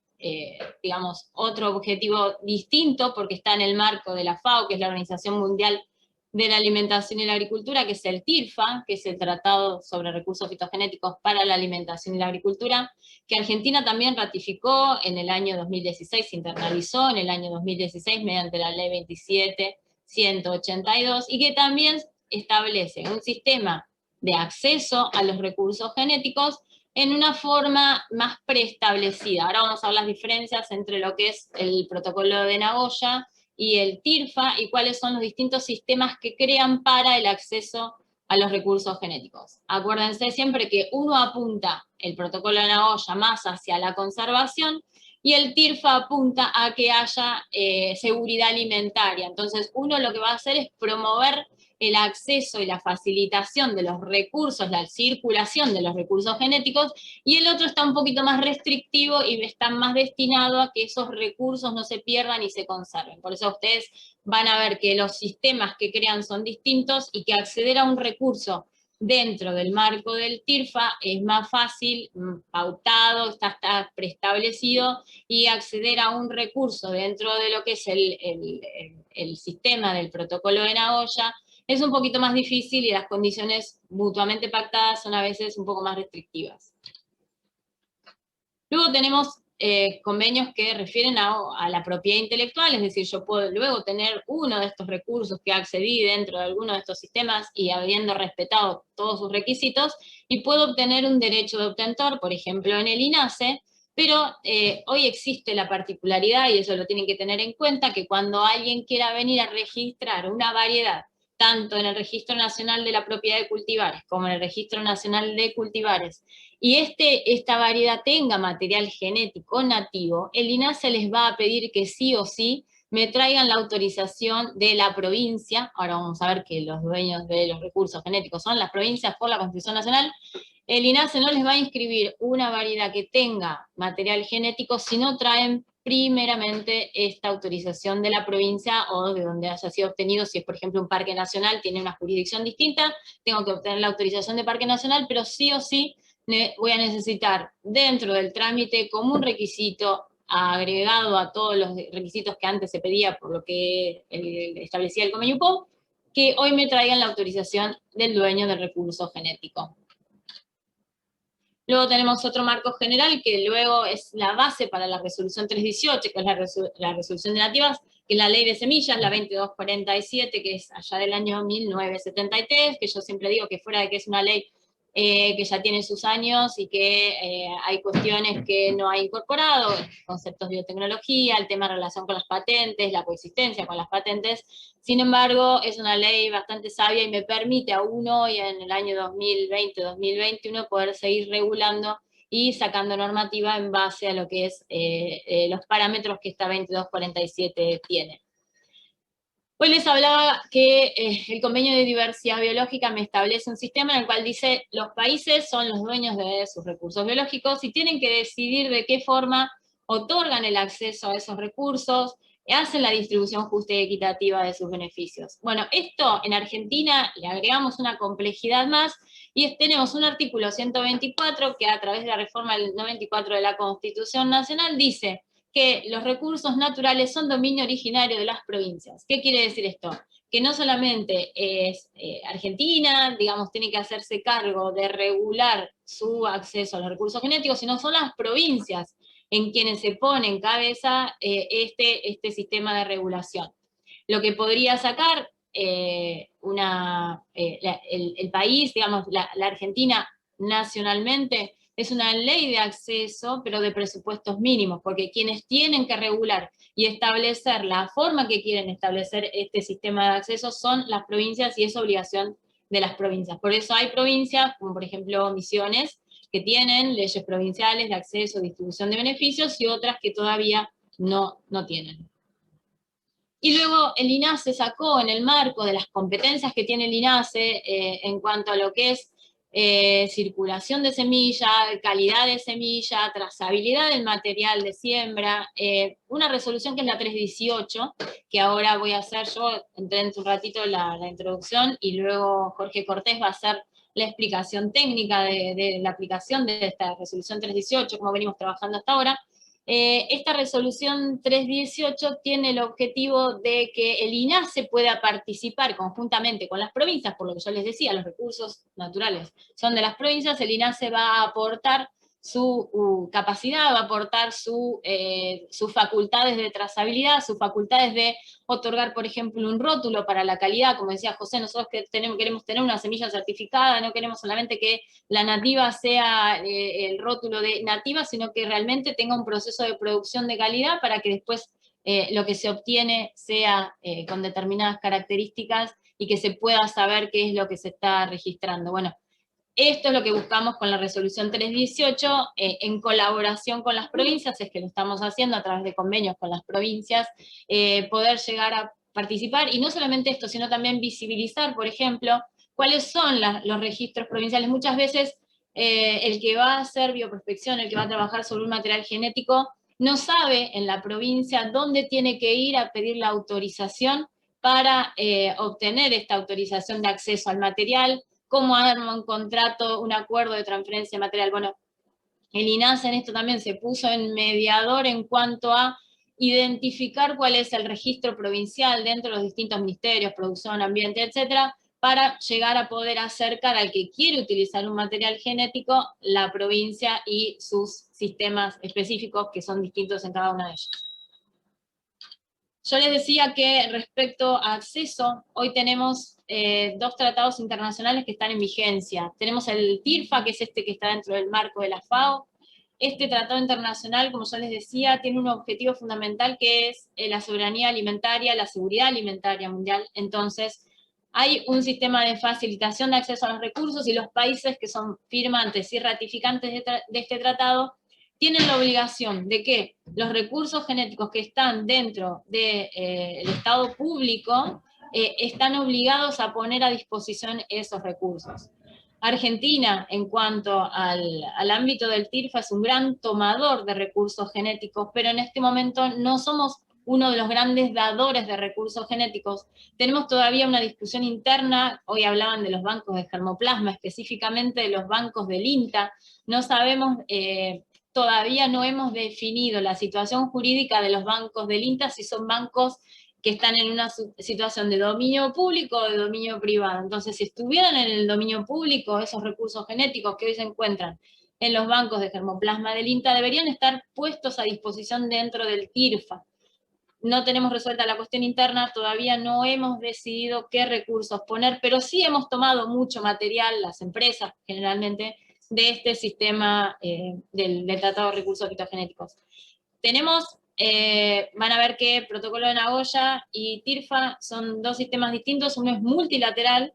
Speaker 5: digamos, otro objetivo distinto, porque está en el marco de la FAO, que es la Organización Mundial de la Alimentación y la Agricultura, que es el TIRFA, que es el Tratado sobre Recursos Fitogenéticos para la Alimentación y la Agricultura, que Argentina también ratificó en el año 2016, se internalizó en el año 2016 mediante la ley 27.182, y que también establece un sistema de acceso a los recursos genéticos en una forma más preestablecida. Ahora vamos a ver las diferencias entre lo que es el protocolo de Nagoya y el TIRFA, y cuáles son los distintos sistemas que crean para el acceso a los recursos genéticos. Acuérdense siempre que uno apunta, el protocolo de Nagoya, más hacia la conservación, y el TIRFA apunta a que haya seguridad alimentaria. Entonces uno lo que va a hacer es promover el acceso y la facilitación de los recursos, la circulación de los recursos genéticos, y el otro está un poquito más restrictivo y está más destinado a que esos recursos no se pierdan y se conserven. Por eso ustedes van a ver que los sistemas que crean son distintos, y que acceder a un recurso dentro del marco del TIRFA es más fácil, pautado, está preestablecido, y acceder a un recurso dentro de lo que es el sistema del protocolo de Nagoya es un poquito más difícil y las condiciones mutuamente pactadas son a veces un poco más restrictivas. Luego tenemos convenios que refieren a la propiedad intelectual, es decir, yo puedo luego tener uno de estos recursos que accedí dentro de alguno de estos sistemas y habiendo respetado todos sus requisitos, y puedo obtener un derecho de obtentor, por ejemplo en el INASE, pero hoy existe la particularidad, y eso lo tienen que tener en cuenta, que cuando alguien quiera venir a registrar una variedad, tanto en el Registro Nacional de la Propiedad de Cultivares como en el Registro Nacional de Cultivares, y esta variedad tenga material genético nativo, el INASE les va a pedir que sí o sí me traigan la autorización de la provincia. Ahora vamos a ver que los dueños de los recursos genéticos son las provincias por la Constitución Nacional. El INASE no les va a inscribir una variedad que tenga material genético si no traen primeramente esta autorización de la provincia o de donde haya sido obtenido. Si es, por ejemplo, un parque nacional, tiene una jurisdicción distinta, tengo que obtener la autorización de parque nacional, pero sí o sí voy a necesitar dentro del trámite como un requisito agregado a todos los requisitos que antes se pedía por lo que establecía el convenio UPO, que hoy me traigan la autorización del dueño del recurso genético. Luego tenemos otro marco general que luego es la base para la resolución 318, que es la resolución de nativas, que es la ley de semillas, la 2247, que es allá del año 1973, que yo siempre digo que fuera de que es una ley que ya tiene sus años y que hay cuestiones que no ha incorporado, conceptos de biotecnología, el tema de relación con las patentes, la coexistencia con las patentes. Sin embargo, es una ley bastante sabia y me permite aún hoy, en el año 2020-2021, poder seguir regulando y sacando normativa en base a lo que es los parámetros que esta 2247 tiene. Hoy les hablaba que el convenio de diversidad biológica me establece un sistema en el cual dice los países son los dueños de sus recursos biológicos y tienen que decidir de qué forma otorgan el acceso a esos recursos, hacen la distribución justa y equitativa de sus beneficios. Bueno, esto en Argentina le agregamos una complejidad más y tenemos un artículo 124 que a través de la reforma del 94 de la Constitución Nacional dice que los recursos naturales son dominio originario de las provincias. ¿Qué quiere decir esto? Que no solamente es Argentina, digamos, tiene que hacerse cargo de regular su acceso a los recursos genéticos, sino son las provincias en quienes se pone en cabeza este sistema de regulación. Lo que podría sacar el país, digamos, la Argentina nacionalmente, es una ley de acceso, pero de presupuestos mínimos, porque quienes tienen que regular y establecer la forma que quieren establecer este sistema de acceso son las provincias y es obligación de las provincias. Por eso hay provincias, como por ejemplo Misiones, que tienen leyes provinciales de acceso, distribución de beneficios, y otras que todavía no tienen. Y luego el INASE sacó en el marco de las competencias que tiene el INASE en cuanto a lo que es circulación de semilla, calidad de semilla, trazabilidad del material de siembra, una resolución que es la 318, que ahora voy a hacer yo, entré en un ratito la introducción, y luego Jorge Cortés va a hacer la explicación técnica de la aplicación de esta resolución 318, como venimos trabajando hasta ahora. Esta resolución 318 tiene el objetivo de que el INASE pueda participar conjuntamente con las provincias, por lo que yo les decía, los recursos naturales son de las provincias, el INASE va a aportar su capacidad, va a aportar sus facultades de trazabilidad, sus facultades de otorgar, por ejemplo, un rótulo para la calidad. Como decía José, nosotros queremos tener una semilla certificada, no queremos solamente que la nativa sea el rótulo de nativa, sino que realmente tenga un proceso de producción de calidad para que después lo que se obtiene sea con determinadas características y que se pueda saber qué es lo que se está registrando. Bueno, esto es lo que buscamos con la resolución 318, en colaboración con las provincias, es que lo estamos haciendo a través de convenios con las provincias, poder llegar a participar, y no solamente esto, sino también visibilizar, por ejemplo, cuáles son los registros provinciales. Muchas veces el que va a hacer bioprospección, el que va a trabajar sobre un material genético, no sabe en la provincia dónde tiene que ir a pedir la autorización para obtener esta autorización de acceso al material, cómo arma un contrato, un acuerdo de transferencia de material. Bueno, el INASE en esto también se puso en mediador en cuanto a identificar cuál es el registro provincial dentro de los distintos ministerios, producción, ambiente, etcétera, para llegar a poder acercar al que quiere utilizar un material genético la provincia y sus sistemas específicos que son distintos en cada una de ellos. Yo les decía que respecto a acceso, hoy tenemos 2 tratados internacionales que están en vigencia. Tenemos el TIRFA, que es este que está dentro del marco de la FAO. Este tratado internacional, como yo les decía, tiene un objetivo fundamental que es la soberanía alimentaria, la seguridad alimentaria mundial. Entonces, hay un sistema de facilitación de acceso a los recursos y los países que son firmantes y ratificantes de este tratado tienen la obligación de que los recursos genéticos que están dentro del Estado público están obligados a poner a disposición esos recursos. Argentina, en cuanto al ámbito del TIRFA, es un gran tomador de recursos genéticos, pero en este momento no somos uno de los grandes dadores de recursos genéticos. Tenemos todavía una discusión interna, hoy hablaban de los bancos de germoplasma, específicamente de los bancos del INTA, no sabemos, todavía no hemos definido la situación jurídica de los bancos del INTA, si son bancos que están en una situación de dominio público o de dominio privado. Entonces, si estuvieran en el dominio público, esos recursos genéticos que hoy se encuentran en los bancos de germoplasma del INTA deberían estar puestos a disposición dentro del TIRFA. No tenemos resuelta la cuestión interna, todavía no hemos decidido qué recursos poner, pero sí hemos tomado mucho material, las empresas generalmente, de este sistema del Tratado de Recursos Fitogenéticos. Tenemos, van a ver que Protocolo de Nagoya y TIRFA son 2 sistemas distintos, uno es multilateral,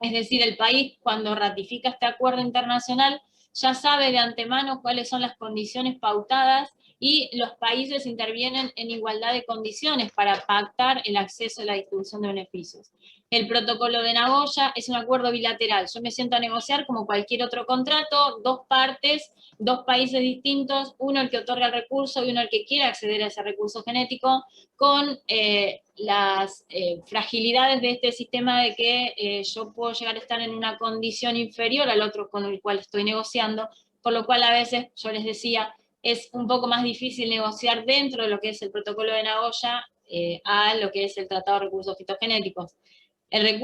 Speaker 5: es decir, el país cuando ratifica este acuerdo internacional ya sabe de antemano cuáles son las condiciones pautadas y los países intervienen en igualdad de condiciones para pactar el acceso a la distribución de beneficios. El Protocolo de Nagoya es un acuerdo bilateral. Yo me siento a negociar como cualquier otro contrato, 2 partes, 2 países distintos, uno el que otorga el recurso y uno el que quiere acceder a ese recurso genético, con las fragilidades de este sistema de que yo puedo llegar a estar en una condición inferior al otro con el cual estoy negociando, por lo cual a veces, yo les decía, es un poco más difícil negociar dentro de lo que es el Protocolo de Nagoya a lo que es el Tratado de Recursos Fitogenéticos. El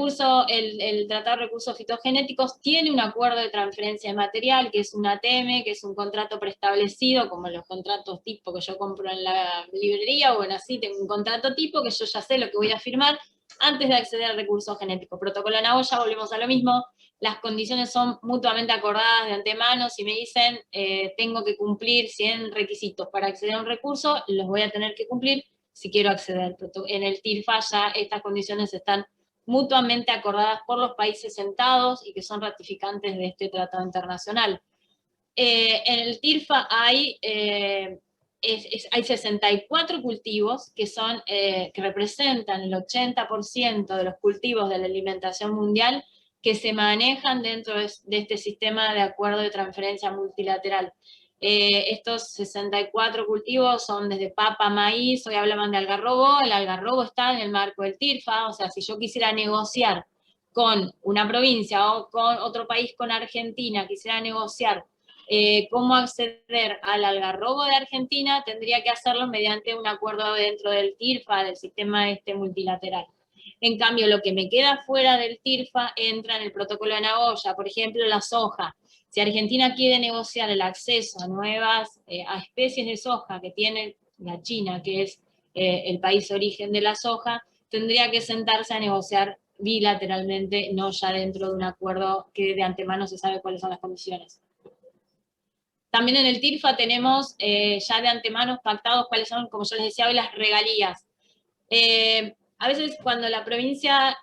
Speaker 5: Tratado de Recursos Fitogenéticos tiene un acuerdo de transferencia de material, que es un ATM, que es un contrato preestablecido, como los contratos tipo que yo compro en la librería, o bueno, así tengo un contrato tipo que yo ya sé lo que voy a firmar antes de acceder al recurso genético. Protocolo de Nagoya, volvemos a lo mismo, las condiciones son mutuamente acordadas de antemano. Si me dicen tengo que cumplir 100 requisitos para acceder a un recurso, los voy a tener que cumplir si quiero acceder. En el TIRFA ya estas condiciones están mutuamente acordadas por los países sentados y que son ratificantes de este tratado internacional. En el TIRFA hay 64 cultivos que representan el 80% de los cultivos de la alimentación mundial que se manejan dentro de este sistema de acuerdo de transferencia multilateral. Estos 64 cultivos son desde papa, maíz, hoy hablaban de algarrobo, el algarrobo está en el marco del TIRFA, o sea, si yo quisiera negociar con una provincia o con otro país, con Argentina, quisiera negociar cómo acceder al algarrobo de Argentina, tendría que hacerlo mediante un acuerdo dentro del TIRFA, del sistema multilateral. En cambio, lo que me queda fuera del TIRFA entra en el Protocolo de Nagoya, por ejemplo, la soja. Si Argentina quiere negociar el acceso a nuevas a especies de soja que tiene la China, que es el país origen de la soja, tendría que sentarse a negociar bilateralmente, no ya dentro de un acuerdo que de antemano se sabe cuáles son las condiciones. También en el TIRFA tenemos ya de antemano pactados cuáles son, como yo les decía hoy, las regalías. A veces cuando la provincia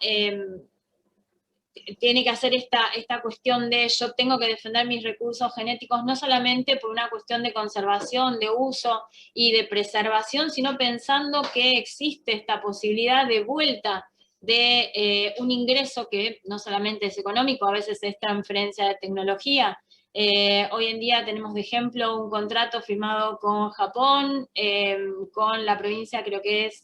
Speaker 5: tiene que hacer esta cuestión de yo tengo que defender mis recursos genéticos, no solamente por una cuestión de conservación, de uso y de preservación, sino pensando que existe esta posibilidad de vuelta de un ingreso que no solamente es económico, a veces es transferencia de tecnología. Hoy en día tenemos de ejemplo un contrato firmado con Japón, con la provincia, creo que es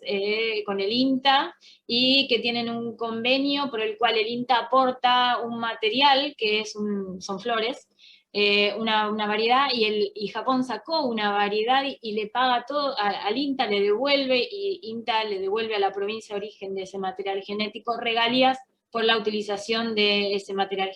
Speaker 5: con el INTA, y que tienen un convenio por el cual el INTA aporta un material, que son flores, una variedad, y Japón sacó una variedad y le paga todo, al INTA le devuelve, y INTA le devuelve a la provincia de origen de ese material genético regalías por la utilización de ese material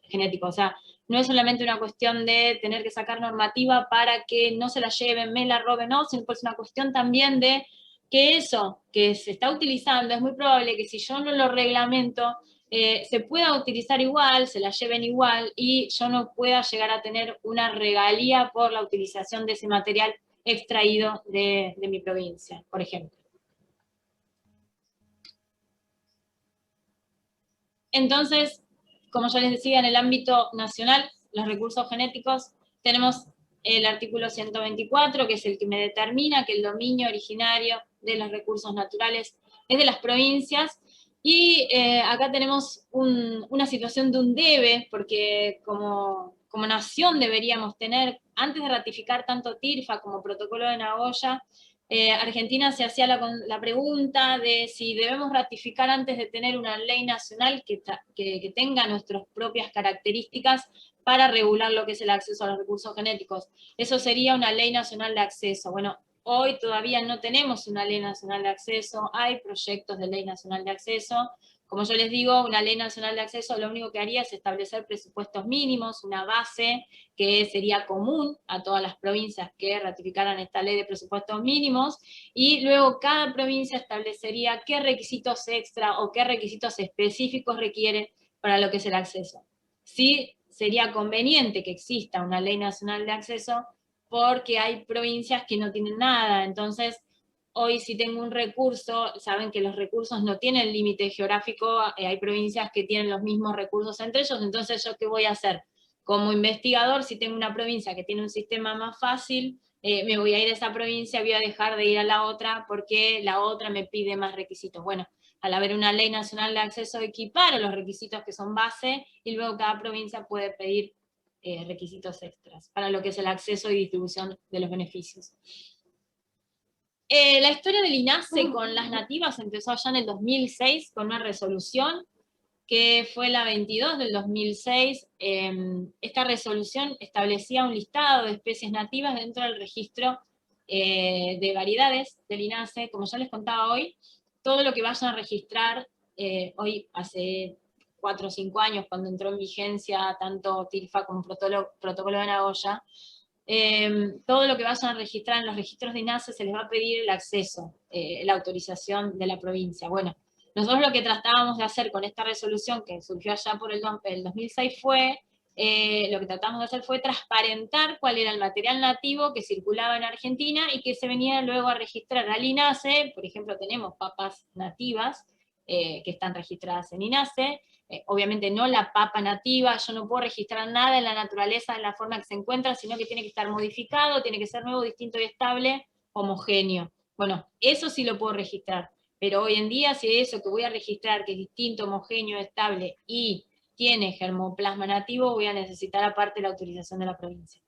Speaker 5: genético. O sea, no es solamente una cuestión de tener que sacar normativa para que no se la lleven, me la roben, no, sino pues una cuestión también de que eso que se está utilizando es muy probable que si yo no lo reglamento, se pueda utilizar igual, se la lleven igual, y yo no pueda llegar a tener una regalía por la utilización de ese material extraído de mi provincia, por ejemplo. Entonces, como ya les decía, en el ámbito nacional, los recursos genéticos, tenemos el artículo 124, que es el que me determina que el dominio originario de los recursos naturales es de las provincias, y acá tenemos una situación de un debe, porque como nación deberíamos tener, antes de ratificar tanto TIRFA como Protocolo de Nagoya, Argentina se hacía la pregunta de si debemos ratificar antes de tener una ley nacional que tenga nuestras propias características para regular lo que es el acceso a los recursos genéticos. Eso sería una ley nacional de acceso. Bueno, hoy todavía no tenemos una ley nacional de acceso, hay proyectos de ley nacional de acceso. Como yo les digo, una ley nacional de acceso lo único que haría es establecer presupuestos mínimos, una base que sería común a todas las provincias que ratificaran esta ley de presupuestos mínimos, y luego cada provincia establecería qué requisitos extra o qué requisitos específicos requiere para lo que es el acceso. Sí sería conveniente que exista una ley nacional de acceso, porque hay provincias que no tienen nada. Entonces, hoy si tengo un recurso, saben que los recursos no tienen límite geográfico, hay provincias que tienen los mismos recursos entre ellos, entonces ¿yo qué voy a hacer? Como investigador, si tengo una provincia que tiene un sistema más fácil, me voy a ir a esa provincia, voy a dejar de ir a la otra porque la otra me pide más requisitos. Bueno, al haber una ley nacional de acceso, equiparo los requisitos que son base, y luego cada provincia puede pedir requisitos extras para lo que es el acceso y distribución de los beneficios. La historia del INASE con las nativas empezó allá en el 2006 con una resolución que fue la 22 del 2006. Esta resolución establecía un listado de especies nativas dentro del registro de variedades del INASE. Como ya les contaba hoy, todo lo que vayan a registrar, hoy hace 4 o 5 años, cuando entró en vigencia tanto TIRFA como Protocolo de Nagoya, todo lo que vayan a registrar en los registros de INASE se les va a pedir el acceso, la autorización de la provincia. Bueno, nosotros lo que tratábamos de hacer con esta resolución que surgió allá por el 2006 fue, lo que tratamos de hacer fue transparentar cuál era el material nativo que circulaba en Argentina y que se venía luego a registrar al INASE. Por ejemplo, tenemos papas nativas que están registradas en INASE. Obviamente no la papa nativa, yo no puedo registrar nada en la naturaleza de la forma que se encuentra, sino que tiene que estar modificado, tiene que ser nuevo, distinto y estable, homogéneo. Bueno, eso sí lo puedo registrar, pero hoy en día si eso que voy a registrar, que es distinto, homogéneo, estable y tiene germoplasma nativo, voy a necesitar aparte la autorización de la provincia.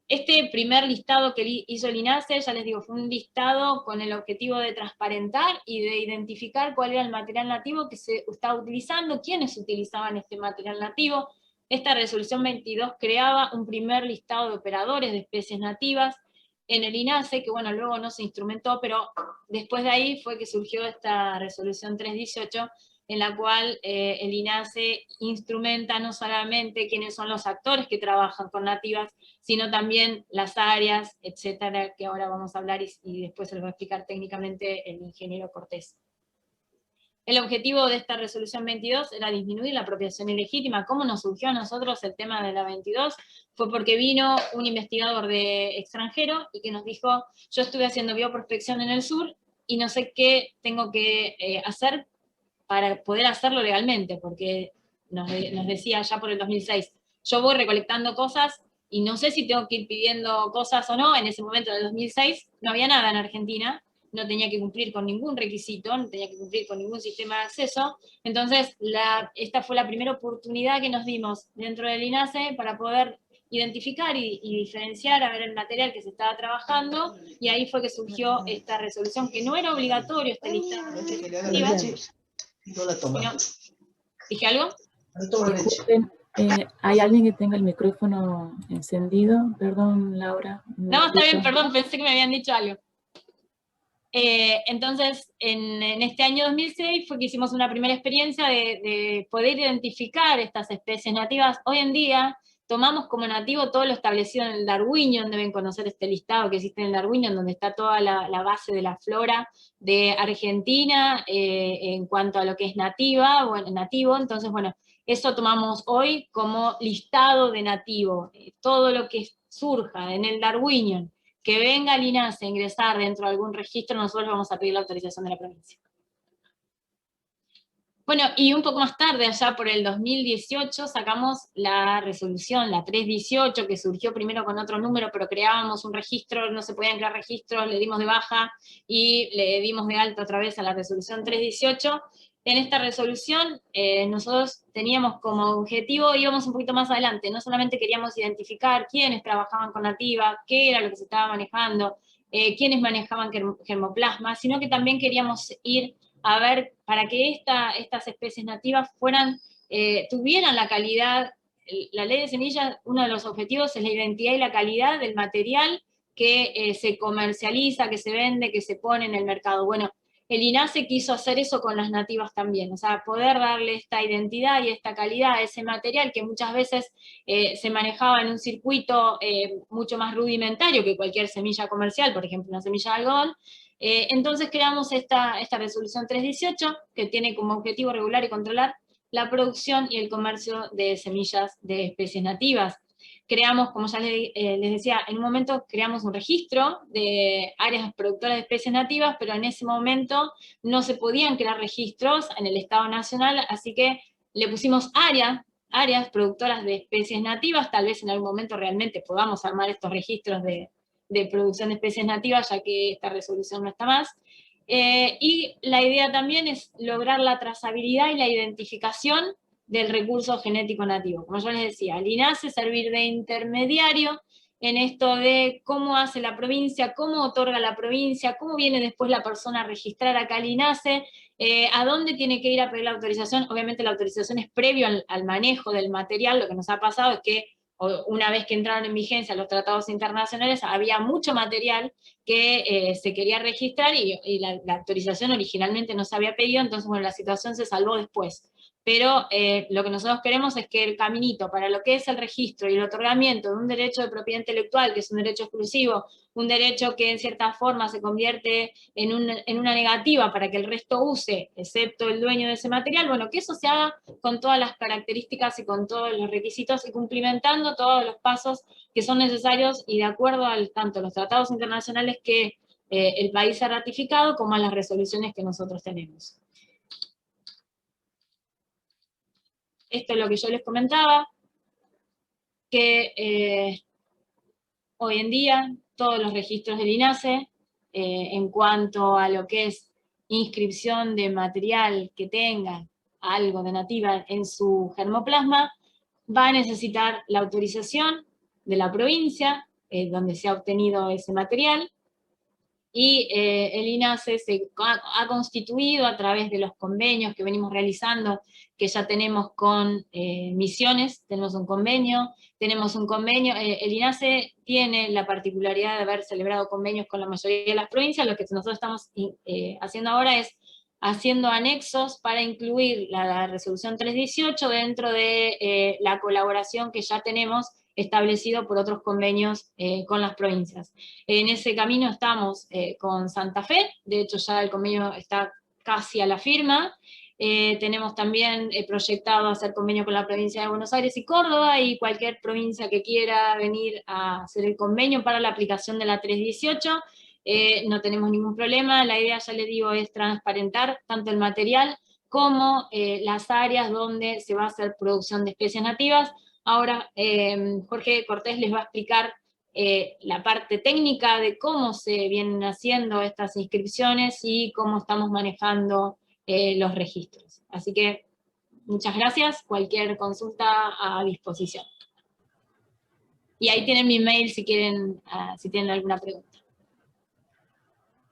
Speaker 5: Este primer listado que hizo el INASE, ya les digo, fue un listado con el objetivo de transparentar y de identificar cuál era el material nativo que se estaba utilizando, quiénes utilizaban este material nativo. Esta resolución 22 creaba un primer listado de operadores de especies nativas en el INASE, que bueno, luego no se instrumentó, pero después de ahí fue que surgió esta resolución 318, en la cual el INASE instrumenta no solamente quiénes son los actores que trabajan con nativas, sino también las áreas, etcétera, que ahora vamos a hablar y después se lo va a explicar técnicamente el ingeniero Cortés. El objetivo de esta resolución 22 era disminuir la apropiación ilegítima. ¿Cómo nos surgió a nosotros el tema de la 22? Fue porque vino un investigador extranjero y que nos dijo, yo estuve haciendo bioprospección en el sur y no sé qué tengo que hacer para poder hacerlo legalmente, porque nos decía ya por el 2006, yo voy recolectando cosas y no sé si tengo que ir pidiendo cosas o no. En ese momento del 2006 no había nada en Argentina, no tenía que cumplir con ningún requisito, no tenía que cumplir con ningún sistema de acceso. Entonces esta fue la primera oportunidad que nos dimos dentro del INASE para poder identificar y diferenciar a ver el material que se estaba trabajando, y ahí fue que surgió esta resolución, que no era obligatorio este listado de especies nativas. ¿Dije algo?
Speaker 2: Disculpen, ¿hay alguien que tenga el micrófono encendido? Perdón, Laura.
Speaker 5: No, está bien, perdón, pensé que me habían dicho algo. Entonces, en este año 2006 fue que hicimos una primera experiencia de poder identificar estas especies nativas. Hoy en día tomamos como nativo todo lo establecido en el Darwinian, deben conocer este listado que existe en el Darwinian, donde está toda la base de la flora de Argentina en cuanto a lo que es nativo. Entonces, bueno, eso tomamos hoy como listado de nativo. Todo lo que surja en el Darwinian, que venga al INASE a ingresar dentro de algún registro, nosotros vamos a pedir la autorización de la provincia. Bueno, y un poco más tarde, allá por el 2018, sacamos la resolución, la 318, que surgió primero con otro número, pero creábamos un registro, no se podían crear registros, le dimos de baja y le dimos de alta otra vez a la resolución 318. En esta resolución nosotros teníamos como objetivo, íbamos un poquito más adelante, no solamente queríamos identificar quiénes trabajaban con nativa, qué era lo que se estaba manejando, quiénes manejaban germoplasma, sino que también queríamos ir a ver para que estas especies nativas tuvieran la calidad. La ley de semillas, uno de los objetivos es la identidad y la calidad del material que se comercializa, que se vende, que se pone en el mercado. Bueno, el INASE quiso hacer eso con las nativas también, o sea, poder darle esta identidad y esta calidad a ese material que muchas veces se manejaba en un circuito mucho más rudimentario que cualquier semilla comercial, por ejemplo, una semilla de algodón. Entonces creamos esta resolución 318, que tiene como objetivo regular y controlar la producción y el comercio de semillas de especies nativas. Creamos, como ya les decía, en un momento creamos un registro de áreas productoras de especies nativas, pero en ese momento no se podían crear registros en el Estado Nacional, así que le pusimos áreas productoras de especies nativas. Tal vez en algún momento realmente podamos armar estos registros de producción de especies nativas, ya que esta resolución no está más. Y la idea también es lograr la trazabilidad y la identificación del recurso genético nativo. Como yo les decía, el INASE servir de intermediario en esto de cómo hace la provincia, cómo otorga la provincia, cómo viene después la persona a registrar acá al INASE, a dónde tiene que ir a pedir la autorización. Obviamente la autorización es previo al manejo del material. Lo que nos ha pasado es que una vez que entraron en vigencia los tratados internacionales, había mucho material que se quería registrar y la autorización originalmente no se había pedido, entonces bueno, la situación se salvó después. Pero lo que nosotros queremos es que el caminito para lo que es el registro y el otorgamiento de un derecho de propiedad intelectual, que es un derecho exclusivo, un derecho que en cierta forma se convierte en una negativa para que el resto use, excepto el dueño de ese material, bueno, que eso se haga con todas las características y con todos los requisitos y cumplimentando todos los pasos que son necesarios y de acuerdo tanto a los tratados internacionales que el país ha ratificado como a las resoluciones que nosotros tenemos. Esto es lo que yo les comentaba, que hoy en día todos los registros del INASE, en cuanto a lo que es inscripción de material que tenga algo de nativa en su germoplasma, va a necesitar la autorización de la provincia donde se ha obtenido ese material, y el INASE se ha constituido a través de los convenios que venimos realizando, que ya tenemos con Misiones, tenemos un convenio, el INASE tiene la particularidad de haber celebrado convenios con la mayoría de las provincias. Lo que nosotros estamos haciendo ahora es haciendo anexos para incluir la resolución 318 dentro de la colaboración que ya tenemos establecido por otros convenios con las provincias. En ese camino estamos con Santa Fe, de hecho ya el convenio está casi a la firma. Tenemos también proyectado hacer convenio con la provincia de Buenos Aires y Córdoba, y cualquier provincia que quiera venir a hacer el convenio para la aplicación de la 318, no tenemos ningún problema. La idea, ya les digo, es transparentar tanto el material como las áreas donde se va a hacer producción de especies nativas. Ahora Jorge Cortés les va a explicar la parte técnica de cómo se vienen haciendo estas inscripciones y cómo estamos manejando los registros. Así que muchas gracias, cualquier consulta a disposición. Y ahí tienen mi mail si quieren, si tienen alguna pregunta.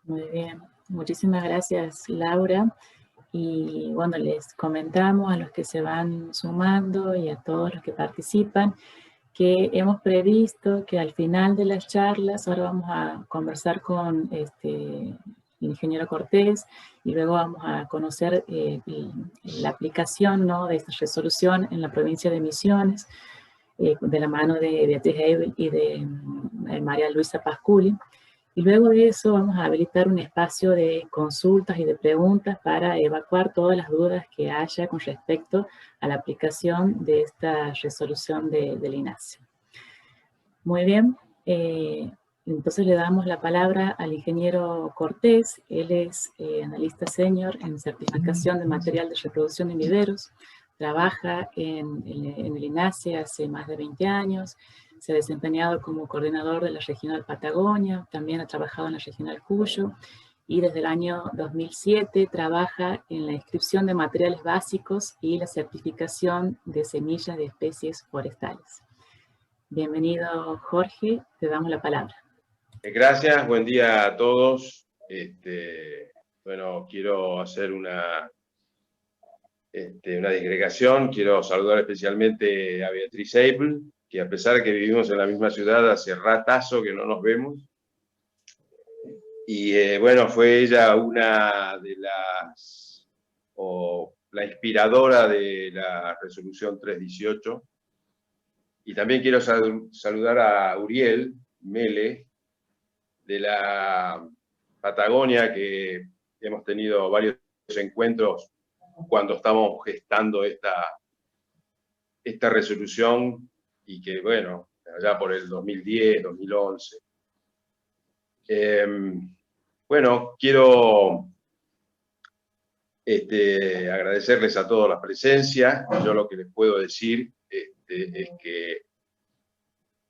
Speaker 2: Muy bien, muchísimas gracias, Laura. Y bueno, les comentamos a los que se van sumando y a todos los que participan que hemos previsto que al final de las charlas, ahora vamos a conversar con el ingeniero Cortés y luego vamos a conocer la aplicación, ¿no?, de esta resolución en la provincia de Misiones, de la mano de Beatriz Hebel y de María Luisa Pasculi. Y luego de eso vamos a habilitar un espacio de consultas y de preguntas para evacuar todas las dudas que haya con respecto a la aplicación de esta resolución del INASE. Muy bien, entonces le damos la palabra al ingeniero Cortés. Él es analista senior en certificación de material de reproducción de viveros. Trabaja en el INASE hace más de 20 años. Se ha desempeñado como coordinador de la Regional Patagonia, también ha trabajado en la Regional Cuyo, y desde el año 2007 trabaja en la inscripción de materiales básicos y la certificación de semillas de especies forestales. Bienvenido, Jorge, te damos la palabra.
Speaker 6: Gracias, buen día a todos. Bueno, quiero hacer una disgregación. Quiero saludar especialmente a Beatriz Hebel, que a pesar de que vivimos en la misma ciudad, hace ratazo que no nos vemos. Y bueno, fue ella una de las, o la inspiradora de la resolución 318. Y también quiero saludar a Uriel Mele, de la Patagonia, que hemos tenido varios encuentros cuando estamos gestando esta resolución, y que, bueno, allá por el 2010, 2011. Bueno, quiero agradecerles a todos la presencia. Yo lo que les puedo decir es que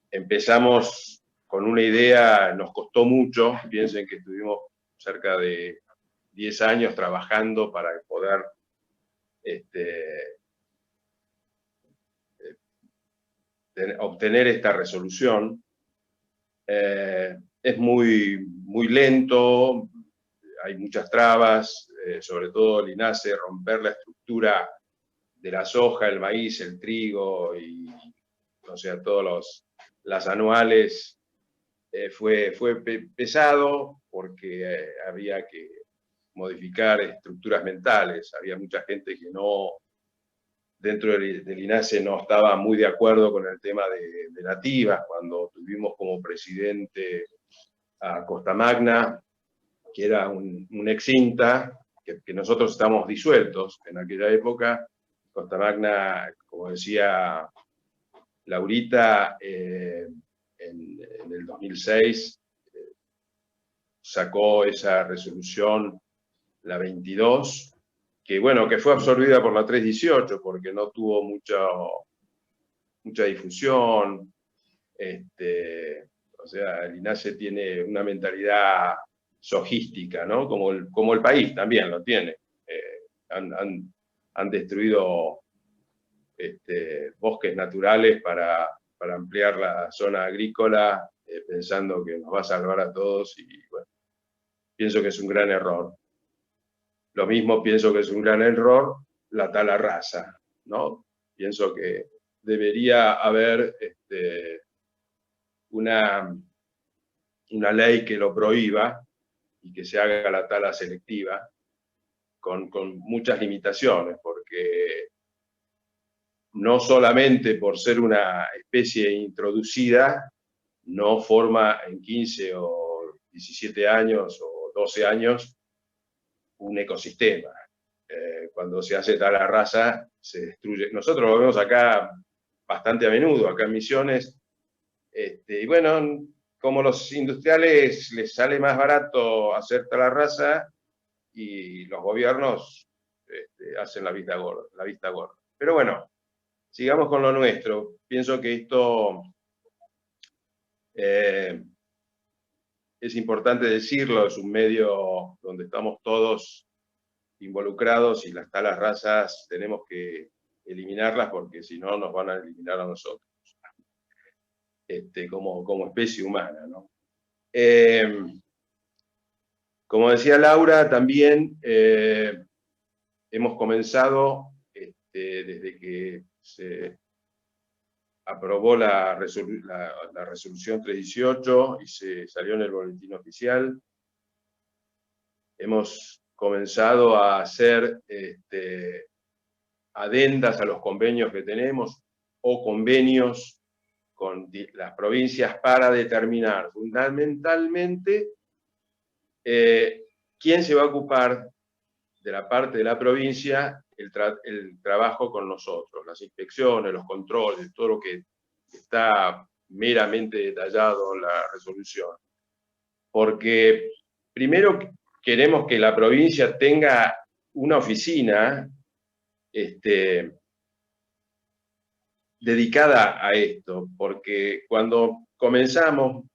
Speaker 6: empezamos con una idea, nos costó mucho. Piensen que estuvimos cerca de 10 años trabajando para poder obtener esta resolución. Es muy lento, hay muchas trabas, sobre todo el INASE, romper la estructura de la soja, el maíz, el trigo y, o sea, todas las anuales. Fue pesado porque había que modificar estructuras mentales. Había mucha gente que no, dentro del INASE, no estaba muy de acuerdo con el tema de nativas. Cuando tuvimos como presidente a Costa Magna, que era un ex INTA, que nosotros estamos disueltos en aquella época. Costa Magna, como decía Laurita, en el 2006 sacó esa resolución, la 22, que bueno, que fue absorbida por la 318 porque no tuvo mucha difusión. O sea, el INASE tiene una mentalidad sogística, ¿no? Como el país también lo tiene. Han destruido bosques naturales para ampliar la zona agrícola, pensando que nos va a salvar a todos, y bueno, pienso que es un gran error. Lo mismo pienso que es un gran error la tala rasa, ¿no? Pienso que debería haber una ley que lo prohíba y que se haga la tala selectiva con muchas limitaciones, porque no solamente por ser una especie introducida, no forma en 15 o 17 años o 12 años un ecosistema. Cuando se hace tala rasa, se destruye. Nosotros lo vemos acá bastante a menudo, acá en Misiones. Y bueno, como los industriales les sale más barato hacer tala rasa, y los gobiernos hacen la vista gorda. Pero bueno, sigamos con lo nuestro. Pienso que esto es importante decirlo, es un medio donde estamos todos involucrados, y las talas rasas tenemos que eliminarlas, porque si no nos van a eliminar a nosotros. como especie humana, ¿no? Como decía Laura, también hemos comenzado, desde que se aprobó la resolución 318 y se salió en el boletín oficial, hemos comenzado a hacer adendas a los convenios que tenemos o convenios con las provincias para determinar fundamentalmente quién se va a ocupar de la parte de la provincia el trabajo con nosotros, las inspecciones, los controles, todo lo que está meramente detallado en la resolución. Porque primero queremos que la provincia tenga una oficina dedicada a esto, porque cuando comenzamos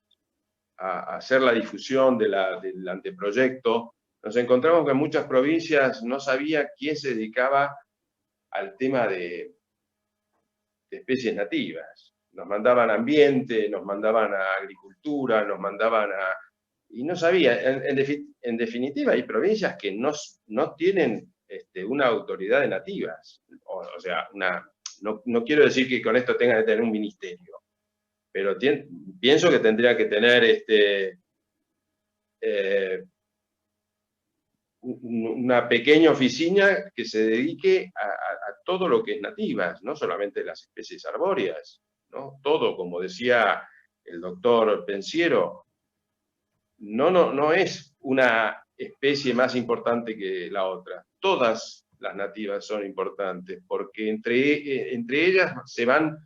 Speaker 6: a hacer la difusión del anteproyecto, nos encontramos que en muchas provincias no sabía quién se dedicaba al tema de especies nativas. Nos mandaban a ambiente, nos mandaban a agricultura, nos mandaban a... Y no sabía, en definitiva hay provincias que no tienen una autoridad de nativas. O sea, no quiero decir que con esto tengan que tener un ministerio, pero pienso que tendría que tener una pequeña oficina que se dedique a todo lo que es nativas, no solamente las especies arbóreas, ¿no? Todo, como decía el doctor Pensiero, no es una especie más importante que la otra. Todas las nativas son importantes, porque entre ellas se van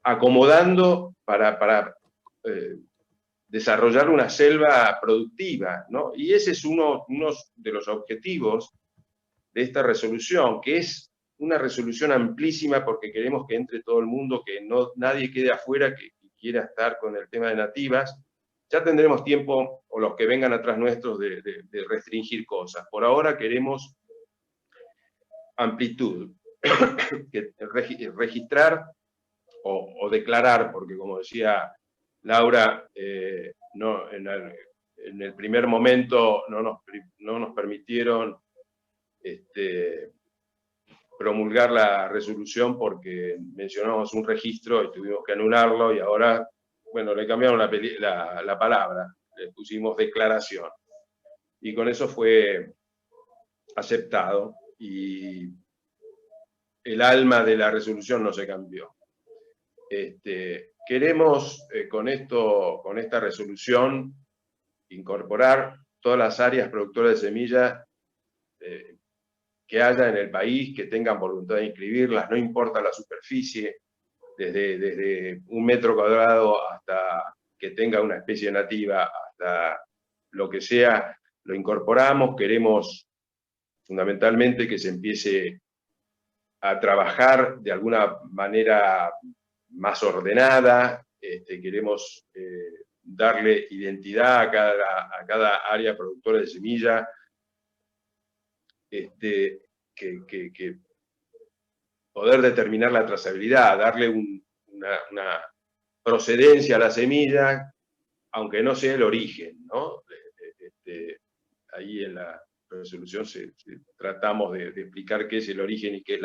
Speaker 6: acomodando para desarrollar una selva productiva, ¿no? Y ese es uno de los objetivos de esta resolución, que es una resolución amplísima porque queremos que entre todo el mundo, que nadie quede afuera que quiera estar con el tema de nativas. Ya tendremos tiempo, o los que vengan atrás nuestros, de restringir cosas. Por ahora queremos amplitud, registrar o declarar, porque como decía Laura, en el primer momento no nos permitieron promulgar la resolución porque mencionamos un registro y tuvimos que anularlo, y ahora, bueno, le cambiaron la palabra, le pusimos declaración. Y con eso fue aceptado, y el alma de la resolución no se cambió. Queremos con esta resolución incorporar todas las áreas productoras de semillas que haya en el país, que tengan voluntad de inscribirlas, no importa la superficie, desde 1 metro cuadrado hasta que tenga una especie nativa, hasta lo que sea, lo incorporamos. Queremos fundamentalmente que se empiece a trabajar de alguna manera más ordenada. Queremos darle identidad a cada área productora de semilla, que poder determinar la trazabilidad, darle una procedencia a la semilla, aunque no sea el origen, ¿no? Ahí en la resolución tratamos de explicar qué es el origen y qué es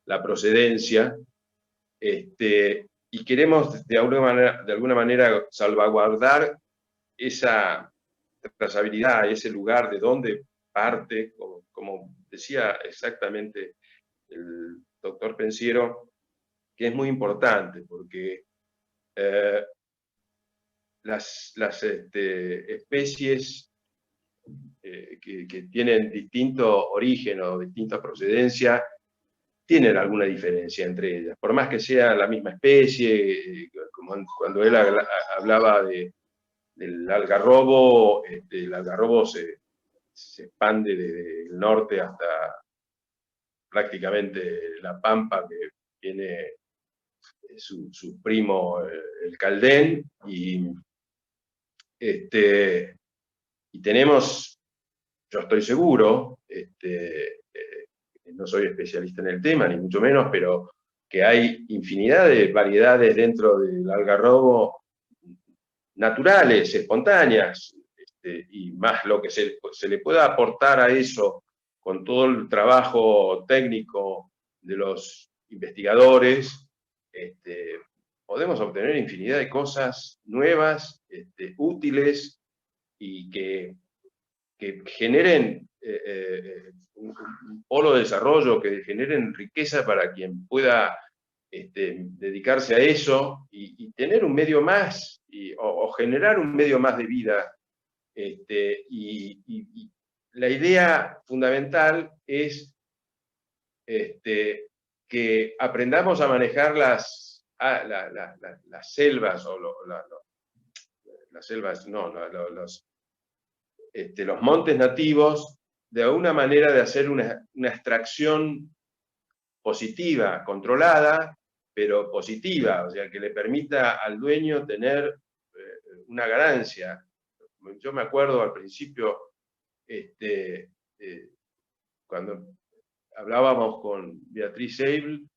Speaker 6: la procedencia, y queremos de alguna manera salvaguardar esa trazabilidad, ese lugar de donde parte, como decía exactamente el doctor Pensiero, que es muy importante, porque las especies que tienen distinto origen o distinta procedencia tienen alguna diferencia entre ellas, por más que sea la misma especie. Como cuando él hablaba del algarrobo, el algarrobo se expande desde el norte hasta prácticamente La Pampa, que tiene su primo el Caldén, y tenemos, yo estoy seguro, no soy especialista en el tema, ni mucho menos, pero que hay infinidad de variedades dentro del algarrobo naturales, espontáneas, y más lo que se le pueda aportar a eso con todo el trabajo técnico de los investigadores, podemos obtener infinidad de cosas nuevas, útiles, y que generen un polo de desarrollo, que generen riqueza para quien pueda dedicarse a eso y tener un medio más, o generar un medio más de vida. Y la idea fundamental es que aprendamos a manejar las selvas, o las selvas, no, los montes nativos, de una manera de hacer una extracción positiva, controlada, pero positiva, o sea, que le permita al dueño tener una ganancia. Yo me acuerdo al principio, cuando hablábamos con Beatriz Seibel,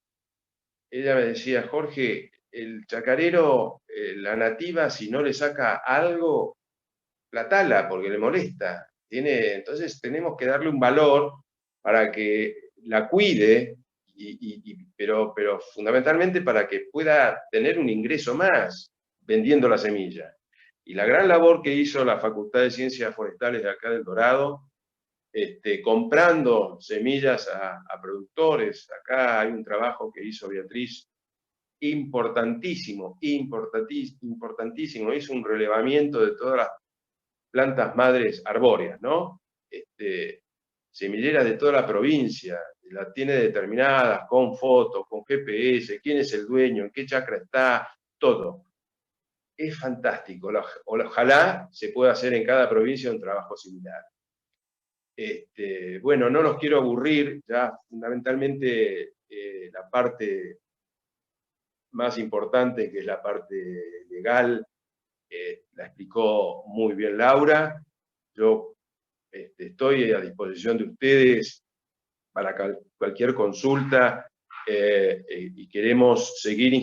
Speaker 6: ella me decía: Jorge, el chacarero, la nativa, si no le saca algo, la tala porque le molesta. Entonces tenemos que darle un valor para que la cuide, pero fundamentalmente para que pueda tener un ingreso más vendiendo la semilla. Y la gran labor que hizo la Facultad de Ciencias Forestales de acá del Dorado, comprando semillas a productores. Acá hay un trabajo que hizo Beatriz importantísimo, importantísimo. Hizo un relevamiento de todas las plantas madres arbóreas, ¿no? Semilleras de toda la provincia, las tiene determinadas, con fotos, con GPS, quién es el dueño, en qué chacra está, todo. Es fantástico. Ojalá se pueda hacer en cada provincia un trabajo similar. Bueno, no los quiero aburrir, ya fundamentalmente la parte más importante, que es la parte legal, la explicó muy bien Laura. Yo estoy a disposición de ustedes para cualquier consulta, y queremos seguir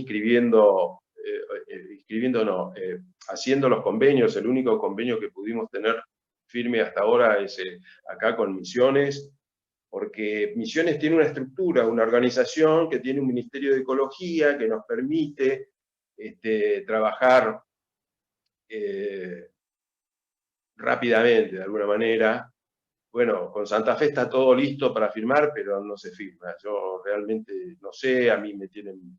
Speaker 6: haciendo los convenios. El único convenio que pudimos tener firme hasta ahora es acá con Misiones, porque Misiones tiene una estructura, una organización que tiene un Ministerio de Ecología que nos permite trabajar rápidamente, de alguna manera. Bueno, con Santa Fe está todo listo para firmar, pero no se firma. Yo realmente no sé, a mí me tienen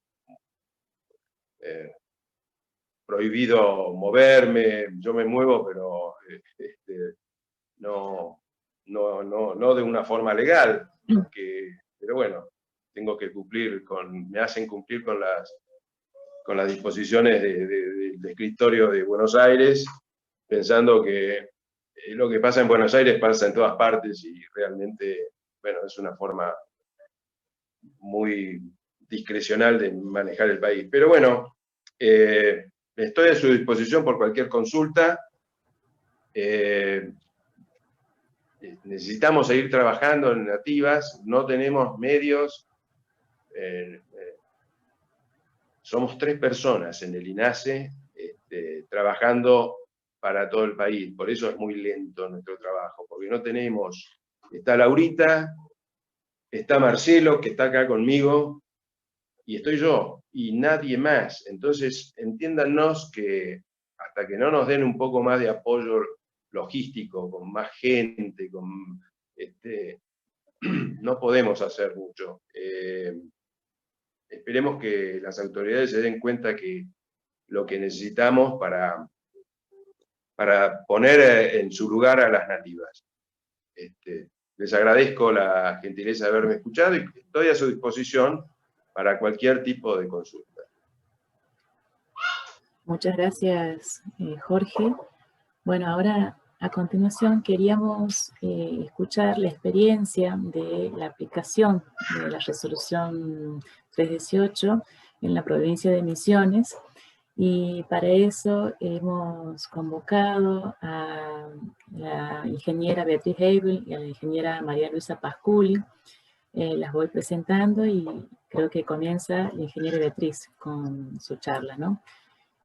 Speaker 6: prohibido moverme. Yo me muevo, pero no de una forma legal, pero bueno, tengo que me hacen cumplir con las disposiciones del escritorio de Buenos Aires, pensando que lo que pasa en Buenos Aires pasa en todas partes, y realmente, bueno, es una forma muy discrecional de manejar el país. Pero bueno, estoy a su disposición por cualquier consulta. Necesitamos seguir trabajando en nativas, no tenemos medios. Somos 3 personas en el INASE trabajando para todo el país. Por eso es muy lento nuestro trabajo, porque no tenemos... Está Laurita, está Marcelo, que está acá conmigo, y estoy yo, y nadie más. Entonces, entiéndanos que hasta que no nos den un poco más de apoyo logístico, con más gente, no podemos hacer mucho. Esperemos que las autoridades se den cuenta que lo que necesitamos para poner en su lugar a las nativas. Les agradezco la gentileza de haberme escuchado, y estoy a su disposición para cualquier tipo de consulta.
Speaker 2: Muchas gracias, Jorge. Bueno, ahora a continuación queríamos escuchar la experiencia de la aplicación de la resolución 318 en la provincia de Misiones, y para eso hemos convocado a la ingeniera Beatriz Seibel y a la ingeniera María Luisa Pasculi. las voy presentando y creo que comienza la ingeniera Beatriz con su charla, ¿no?